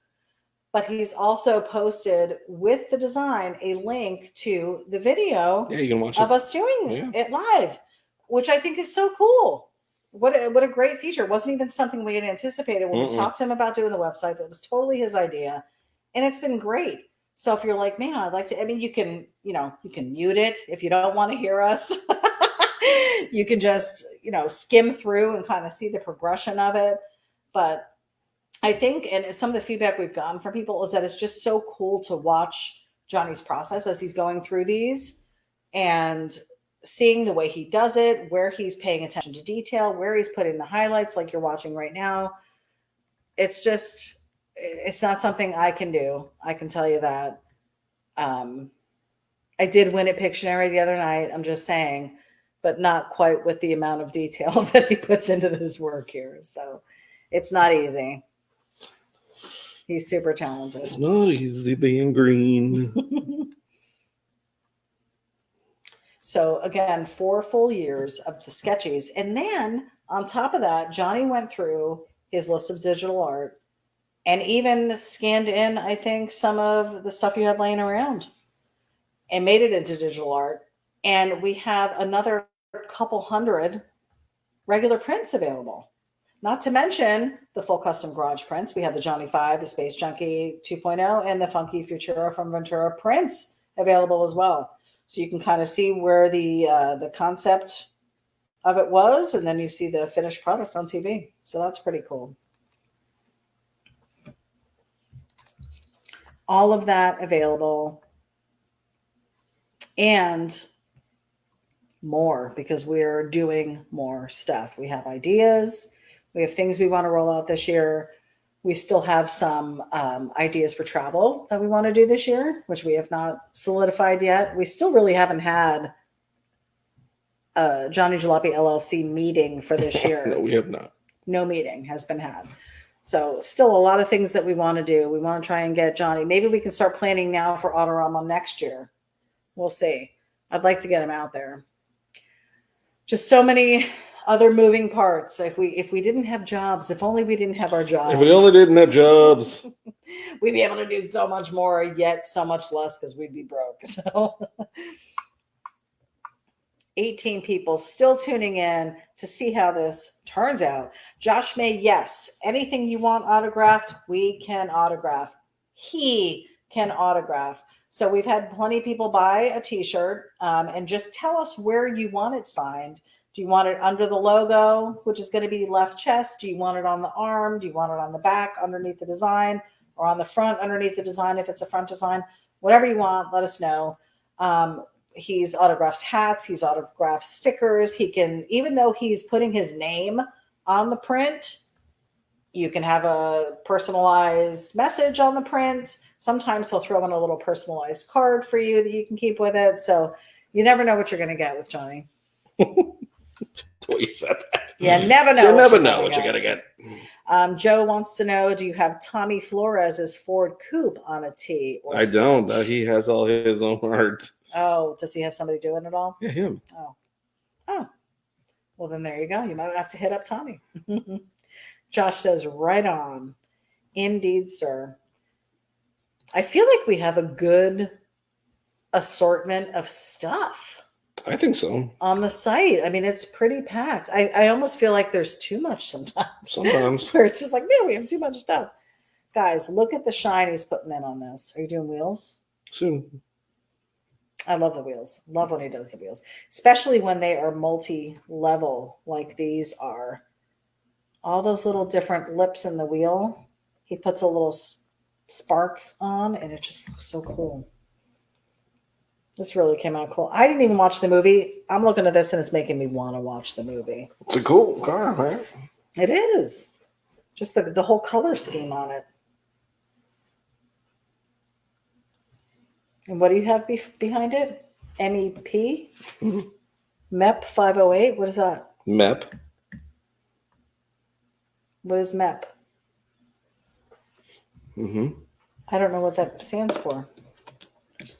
but he's also posted with the design a link to the video you can watch of us doing it live, which I think is so cool. What a great feature. It wasn't even something we had anticipated when we talked to him about doing the website. That was totally his idea, and it's been great. So if you're like, man, I'd like to, I mean, you can mute it if you don't want to hear us. You can just, skim through and kind of see the progression of it. But I think, and some of the feedback we've gotten from people is that it's just so cool to watch Johnny's process as he's going through these and seeing the way he does it, where he's paying attention to detail, where he's putting the highlights like you're watching right now. It's not something I can do. I can tell you that. I did win at Pictionary the other night. I'm just saying, but not quite with the amount of detail that he puts into this work here. So it's not easy. He's super talented. It's not easy being green. So again, 4 full years of the sketchies. And then on top of that, Johnny went through his list of digital art and even scanned in, I think, some of the stuff you had laying around and made it into digital art. And we have another couple hundred regular prints available. Not to mention the full custom garage prints. We have the Johnny 5, the Space Junkie 2.0, and the Funky Futura from Ventura prints available as well. So you can kind of see where the concept of it was, and then you see the finished product on TV. So that's pretty cool. All of that available and more, because we're doing more stuff. We have ideas. We have things we want to roll out this year. We still have some ideas for travel that we want to do this year, which we have not solidified yet. We still really haven't had a Johnny Jalopy LLC meeting for this year. No, we have not. No meeting has been had. So still a lot of things that we want to do. We want to try and get Johnny. Maybe we can start planning now for Autorama next year. We'll see. I'd like to get him out there. Just so many other moving parts. If we didn't have jobs, if only we didn't have our jobs. If we only didn't have jobs, we'd be able to do so much more, yet so much less because we'd be broke. So 18 people still tuning in to see how this turns out. Josh May, yes. Anything you want autographed, we can autograph. He can autograph. So we've had plenty of people buy a t-shirt and just tell us where you want it signed. Do you want it under the logo, which is going to be left chest? Do you want it on the arm? Do you want it on the back underneath the design, or on the front underneath the design if it's a front design? Whatever you want, let us know. He's autographed hats. He's autographed stickers. He can, even though he's putting his name on the print, you can have a personalized message on the print. Sometimes he'll throw in a little personalized card for you that you can keep with it. So you never know what you're going to get with Johnny. You said that. You never know. You never know what you're going to get. Joe wants to know, do you have Tommy Flores's Ford Coupe on a tee? I don't. He has all his own art. Oh, does he have somebody doing it all? Yeah, him. Oh. Well, then there you go. You might have to hit up Tommy. Josh says, right on. Indeed, sir. I feel like we have a good assortment of stuff. I think so. On the site. I mean, it's pretty packed. I almost feel like there's too much sometimes. Sometimes. Where it's just like, man, we have too much stuff. Guys, look at the shine he's putting in on this. Are you doing wheels? Soon. I love the wheels. Love when he does the wheels. Especially when they are multi-level like these are. All those little different lips in the wheel. He puts a little spark on, and it just looks so cool. This really came out cool. I didn't even watch the movie. I'm looking at this, and it's making me want to watch the movie. It's a cool car, right? It is. Just the whole color scheme on it. And what do you have behind it? MEP? Mm-hmm. MEP 508? What is that? MEP. What is MEP? Mm-hmm. I don't know what that stands for.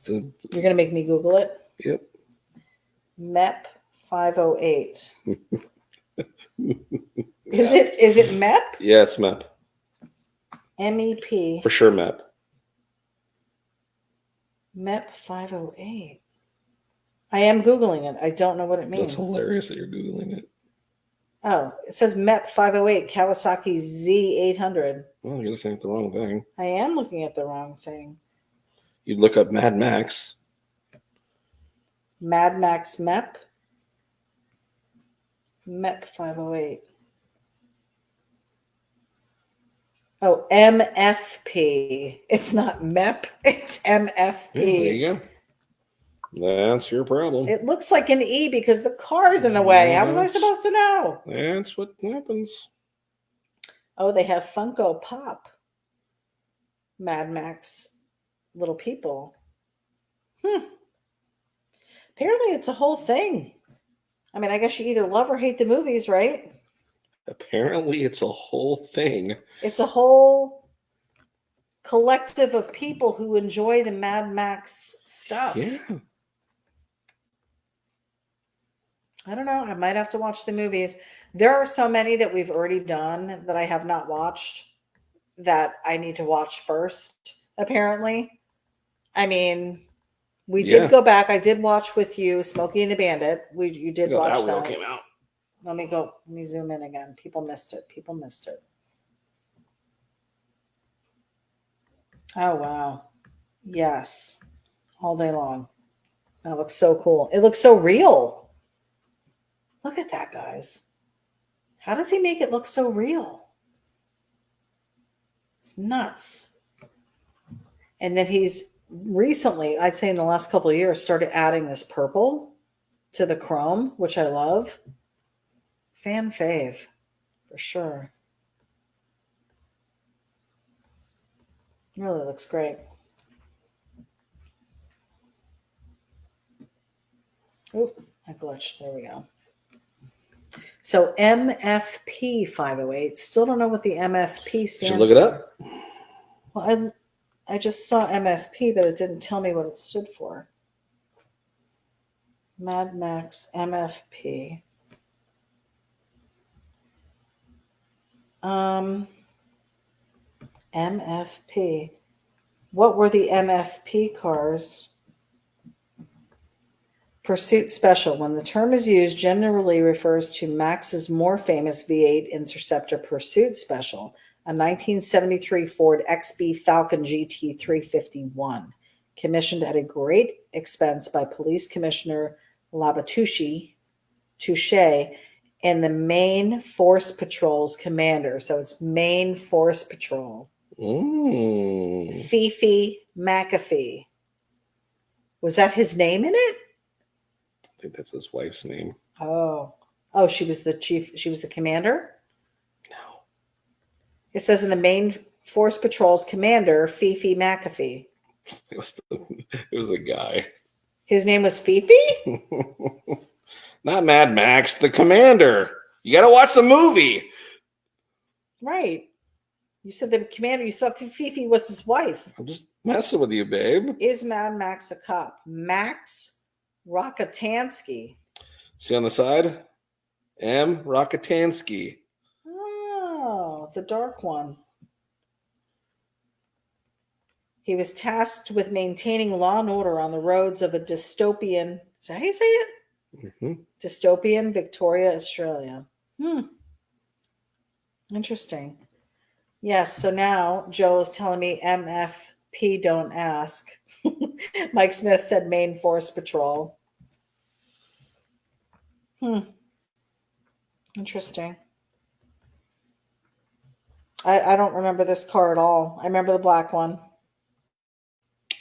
You're going to make me Google it? Yep. MEP 508. Is it MEP? Yeah, it's MEP. MEP. For sure, MEP. MEP 508. I am Googling it. I don't know what it means. That's hilarious that you're Googling it. Oh, it says MEP 508 Kawasaki Z800. Well, you're looking at the wrong thing. I am looking at the wrong thing. You'd look up Mad Max. Mad Max MEP. MEP 508. Oh, MFP. It's not MEP. It's MFP. Yeah, there you go. That's your problem. It looks like an E because the car's in the way. How was I supposed to know? That's what happens. Oh, they have Funko Pop. Mad Max little people. Apparently it's a whole thing. I mean, I guess you either love or hate the movies, right? Apparently it's a whole thing. It's a whole collective of people who enjoy the Mad Max stuff. Yeah. I don't know. I might have to watch the movies. There are so many that we've already done that I have not watched that I need to watch first, apparently. I mean, we did go back. I did watch with you Smokey and the Bandit. You did watch that. that. Wheel came out. Let me zoom in again. People missed it. Oh, wow. Yes. All day long. That looks so cool. It looks so real. Look at that, guys. How does he make it look so real? It's nuts. And then he's recently, I'd say in the last couple of years, started adding this purple to the chrome, which I love. Fan fave, for sure. It really looks great. Oh, I glitched. There we go. So MFP 508. Still don't know what the MFP stands for. Should look it up. Well, I just saw MFP, but it didn't tell me what it stood for. Mad Max MFP. MFP. What were the MFP cars? Pursuit Special. When the term is used, generally refers to Max's more famous V8 Interceptor Pursuit Special, a 1973 Ford XB Falcon GT 351, commissioned at a great expense by Police Commissioner Labatouche and the Main Force Patrol's commander. So it's Main Force Patrol. Fifi McAfee. Was that his name in it? I think that's his wife's name. Oh, she was the chief. She was the commander? No. It says in the Main Force Patrol's commander, Fifi McAfee. It was a guy. His name was Fifi? Not Mad Max, the commander. You got to watch the movie. Right. You said the commander, you thought Fifi was his wife. I'm just messing with you, babe. Is Mad Max a cop? Max Rockatansky. See on the side? M. Rockatansky. Oh, the dark one. He was tasked with maintaining law and order on the roads of a dystopian, is that how you say it? Mm-hmm. Dystopian Victoria, Australia. Interesting. Yes, so now Joe is telling me MFP don't ask. Mike Smith said Main Force Patrol. Interesting. I don't remember this car at all. I remember the black one.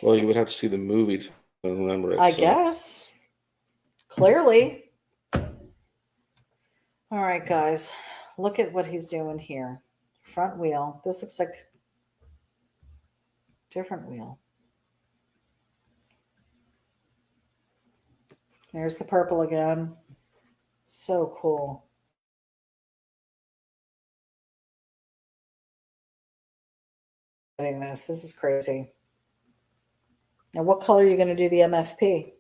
Well, you would have to see the movie to remember it. I guess. Clearly. All right, guys. Look at what he's doing here. Front wheel. This looks like different wheel. There's the purple again. So cool. This is crazy. Now, what color are you going to do the MFP? Let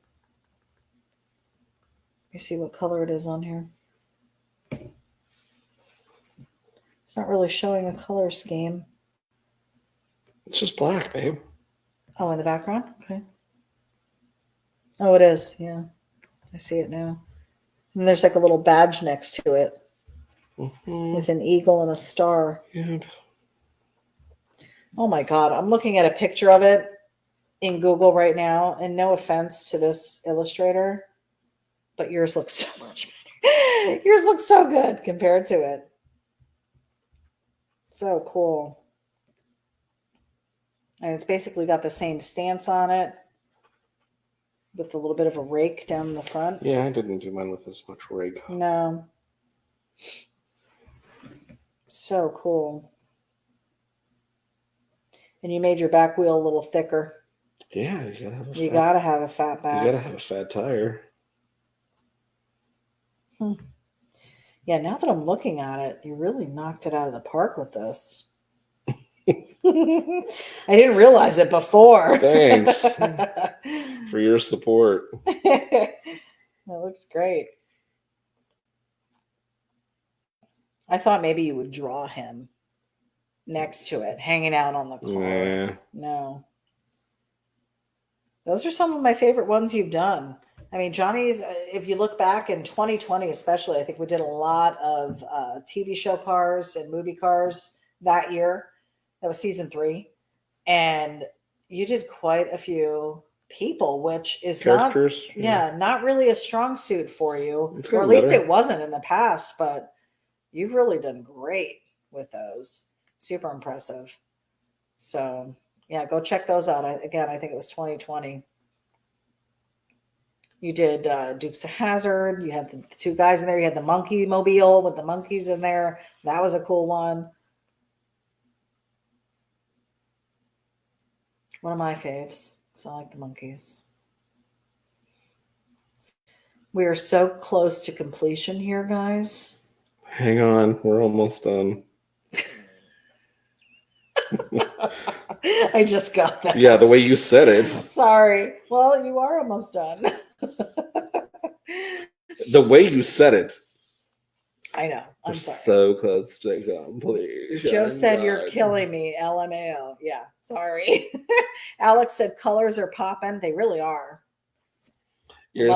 me see what color it is on here. It's not really showing a color scheme. It's just black, babe. Oh, in the background? Okay. Oh, it is. Yeah. I see it now. And there's like a little badge next to it with an eagle and a star. Yeah. Oh my God. I'm looking at a picture of it in Google right now. And no offense to this illustrator, but yours looks so much better. Yours looks so good compared to it. So cool. And it's basically got the same stance on it with a little bit of a rake down the front. Yeah, I didn't do mine with as much rake. No. So cool. And you made your back wheel a little thicker. Yeah, you gotta have a fat back. You gotta have a fat tire. Yeah, now that I'm looking at it, you really knocked it out of the park with this. I didn't realize it before. Thanks for your support. That looks great. I thought maybe you would draw him next to it, hanging out on the car. Yeah. No. Those are some of my favorite ones you've done. I mean, Johnny's, if you look back in 2020, especially, I think we did a lot of TV show cars and movie cars that year. That was season 3. And you did quite a few people, which is characters. not really a strong suit for you, It's or at gotten least better. it wasn't in the past, but you've really done great with those. Super impressive. So, yeah, go check those out. Again, I think it was 2020. You did Dukes of Hazzard. You had the 2 guys in there. You had the monkey mobile with the monkeys in there. That was a cool one. One of my faves. So I like the monkeys. We are so close to completion here, guys. Hang on, we're almost done. I just got that. Yeah, the way you said it. Sorry. Well, you are almost done. The way you said it. I know. I'm We're sorry. so close to completion. Joe said you're killing me. LMAO. Yeah, sorry. Alex said colors are popping. They really are. We're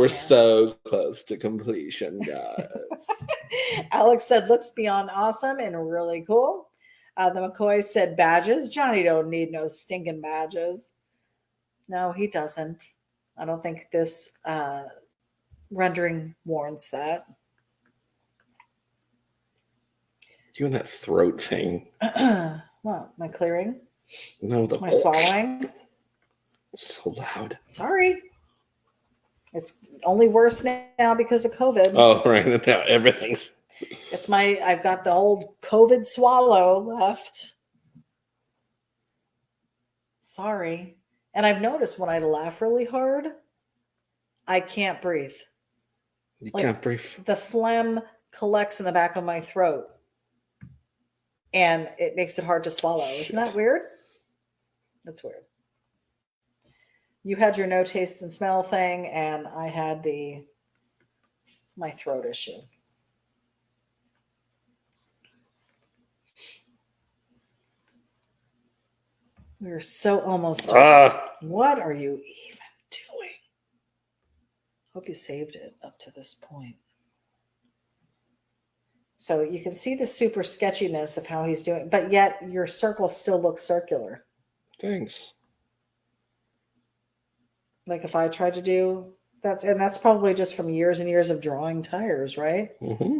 so close to completion, guys. Alex said looks beyond awesome and really cool. The McCoy said badges. Johnny don't need no stinking badges. No, he doesn't. I don't think this rendering warrants that. You and that throat thing. What? My clearing? No, my swallowing. So loud. Sorry. It's only worse now because of COVID. Oh, right. Now everything's. I've got the old COVID swallow left. Sorry. And I've noticed when I laugh really hard, I can't breathe. You can't breathe. The phlegm collects in the back of my throat. And it makes it hard to swallow. Isn't that weird? That's weird. You had your no taste and smell thing, and I had my throat issue. We're so almost done. What are you even doing? Hope you saved it up to this point. So you can see the super sketchiness of how he's doing, but yet your circle still looks circular. Thanks. Like if I tried to do that's probably just from years and years of drawing tires, right? Mm-hmm.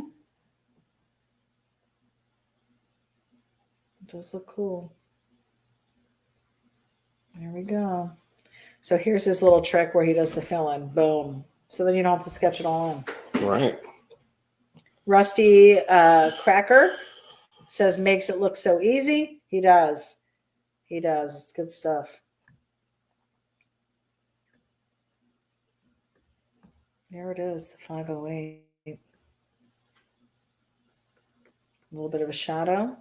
It does look cool. There we go. So here's his little trick where he does the fill-in. Boom. So then you don't have to sketch it all in. Right. Rusty Cracker says makes it look so easy. He does. He does. It's good stuff. There it is, the 508. A little bit of a shadow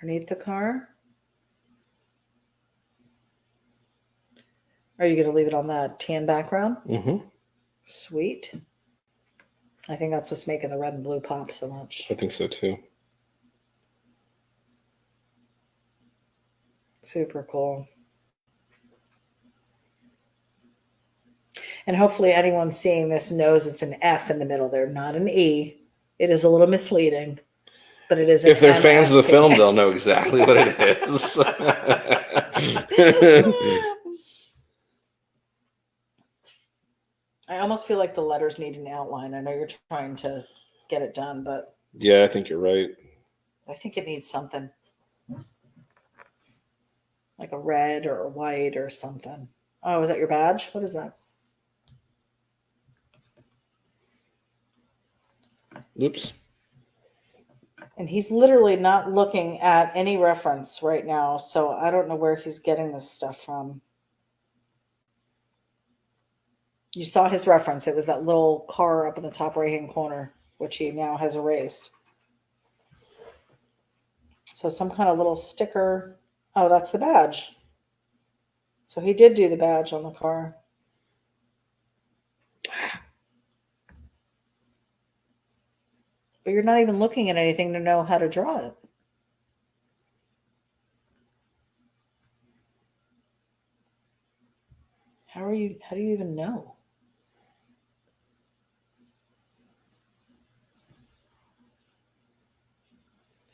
underneath the car. Are you going to leave it on that tan background? Mm-hmm. Sweet. I think that's what's making the red and blue pop so much. I think so too. Super cool. And hopefully anyone seeing this knows it's an F in the middle there, not an E. It is a little misleading, but it is an If they're fans of the MFP. film, they'll know exactly what it is. I almost feel like the letters need an outline. I know you're trying to get it done, but yeah, I think you're right. I think it needs something like a red or a white or something. Oh, is that your badge? What is that? Oops. And he's literally not looking at any reference right now, so I don't know where he's getting this stuff from. You saw his reference. It was that little car up in the top right-hand corner, which he now has erased. So some kind of little sticker. Oh, that's the badge. So he did do the badge on the car. But you're not even looking at anything to know how to draw it. How are do you even know?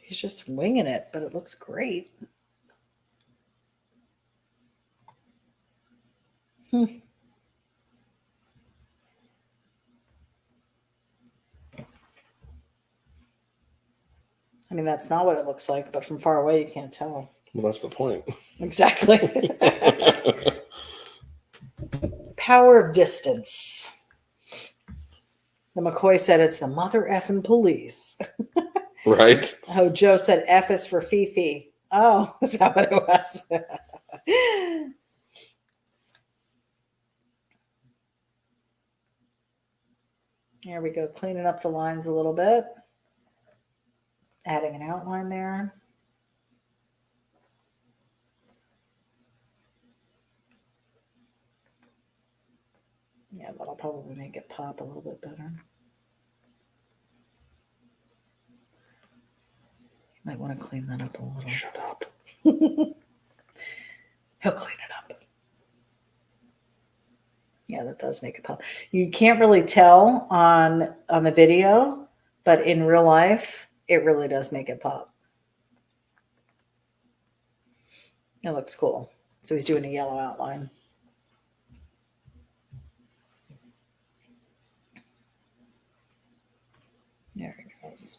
He's just winging it, but it looks great. I mean, that's not what it looks like, but from far away, you can't tell. Well, that's the point. Exactly. Power of distance. The McCoy said it's the mother effing police. Right. Oh, Joe said F is for Fifi. Oh, is that what it was? There we go. Cleaning up the lines a little bit. Adding an outline there. Yeah, that'll probably make it pop a little bit better. Might want to clean that up a little. Shut up. He'll clean it up. Yeah, that does make it pop. You can't really tell on the video, but in real life, it really does make it pop. It looks cool. So he's doing a yellow outline. There he goes.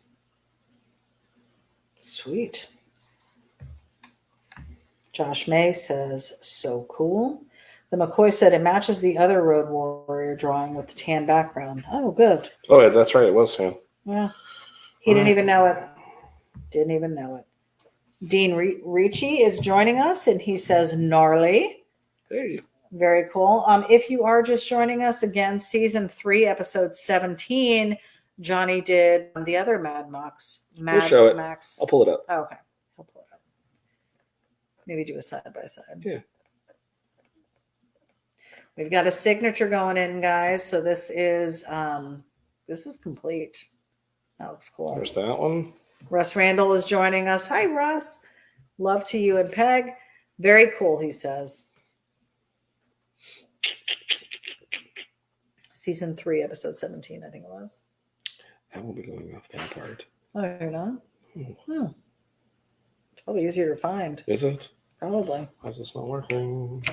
Sweet. Josh May says, so cool. The McCoy said it matches the other Road Warrior drawing with the tan background. Oh, good. Oh, yeah, that's right. It was him. Yeah. He didn't even know it. Didn't even know it. Dean Ricci is joining us, and he says, gnarly. Hey. Very cool. If you are just joining us, again, season 3, episode 17, Johnny did the other Mad Max. We'll show it. Max. I'll pull it up. Oh, okay. I'll pull it up. Maybe do a side by side. Yeah. We've got a signature going in, guys. So this is complete. That looks cool. There's that one. Russ Randall is joining us. Hi, Russ. Love to you and Peg. Very cool, he says. Season 3, episode 17, I think it was. I won't be going off that part. Oh, you're not? Oh. It's probably easier to find. Is it? Probably. Why is this not working?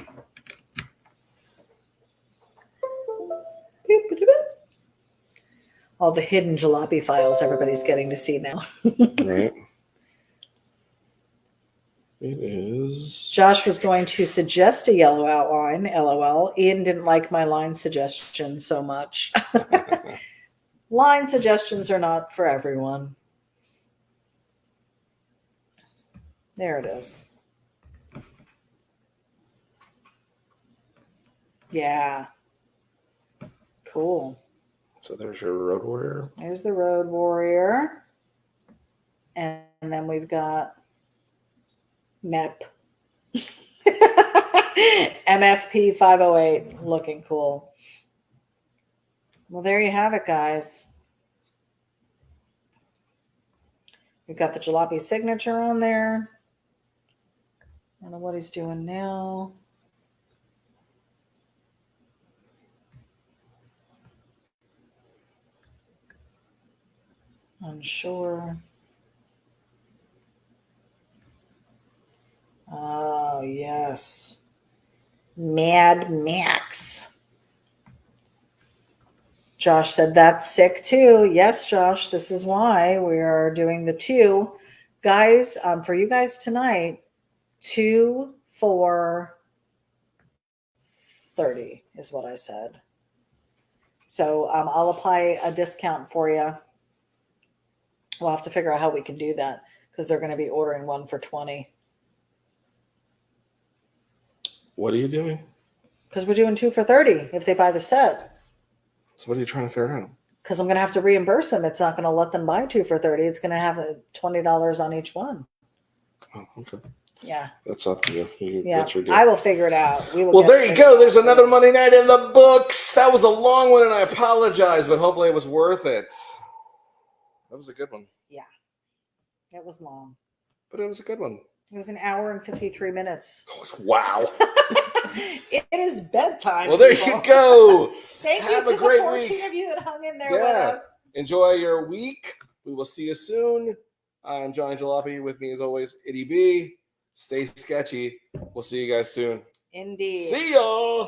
All the hidden jalopy files everybody's getting to see now. Right. It is. Josh was going to suggest a yellow outline, LOL. Ian didn't like my line suggestion so much. Line suggestions are not for everyone. There it is. Yeah. Cool. So there's your Road Warrior. There's the Road Warrior. And then we've got MEP. MFP 508 looking cool. Well, there you have it, guys. We've got the jalopy signature on there. I don't know what he's doing now. Unsure. Oh, yes. Mad Max. Josh said that's sick too. Yes, Josh, this is why we are doing the 2. Guys, for you guys tonight, 2 for $30 is what I said. So I'll apply a discount for you. We'll have to figure out how we can do that because they're going to be ordering 1 for $20. What are you doing? Because we're doing 2 for $30 if they buy the set. So what are you trying to figure out? Because I'm going to have to reimburse them. It's not going to let them buy 2 for $30. It's going to have $20 on each one. Oh, okay. Yeah. That's up to you. Yeah. That's your deal. I will figure it out. We will. Well, there you go. There's another Monday night in the books. That was a long one, and I apologize, but hopefully it was worth it. That was a good one. Yeah. It was long. But it was a good one. It was an hour and 53 minutes. Wow. It is bedtime. Well, there people. you go. Thank Have you a to great the 14 week. of you that hung in there Yeah. with us. Enjoy your week. We will see you soon. I'm Johnny Jalopy. With me, as always, ity-B. Stay sketchy. We'll see you guys soon. Indeed. See y'all.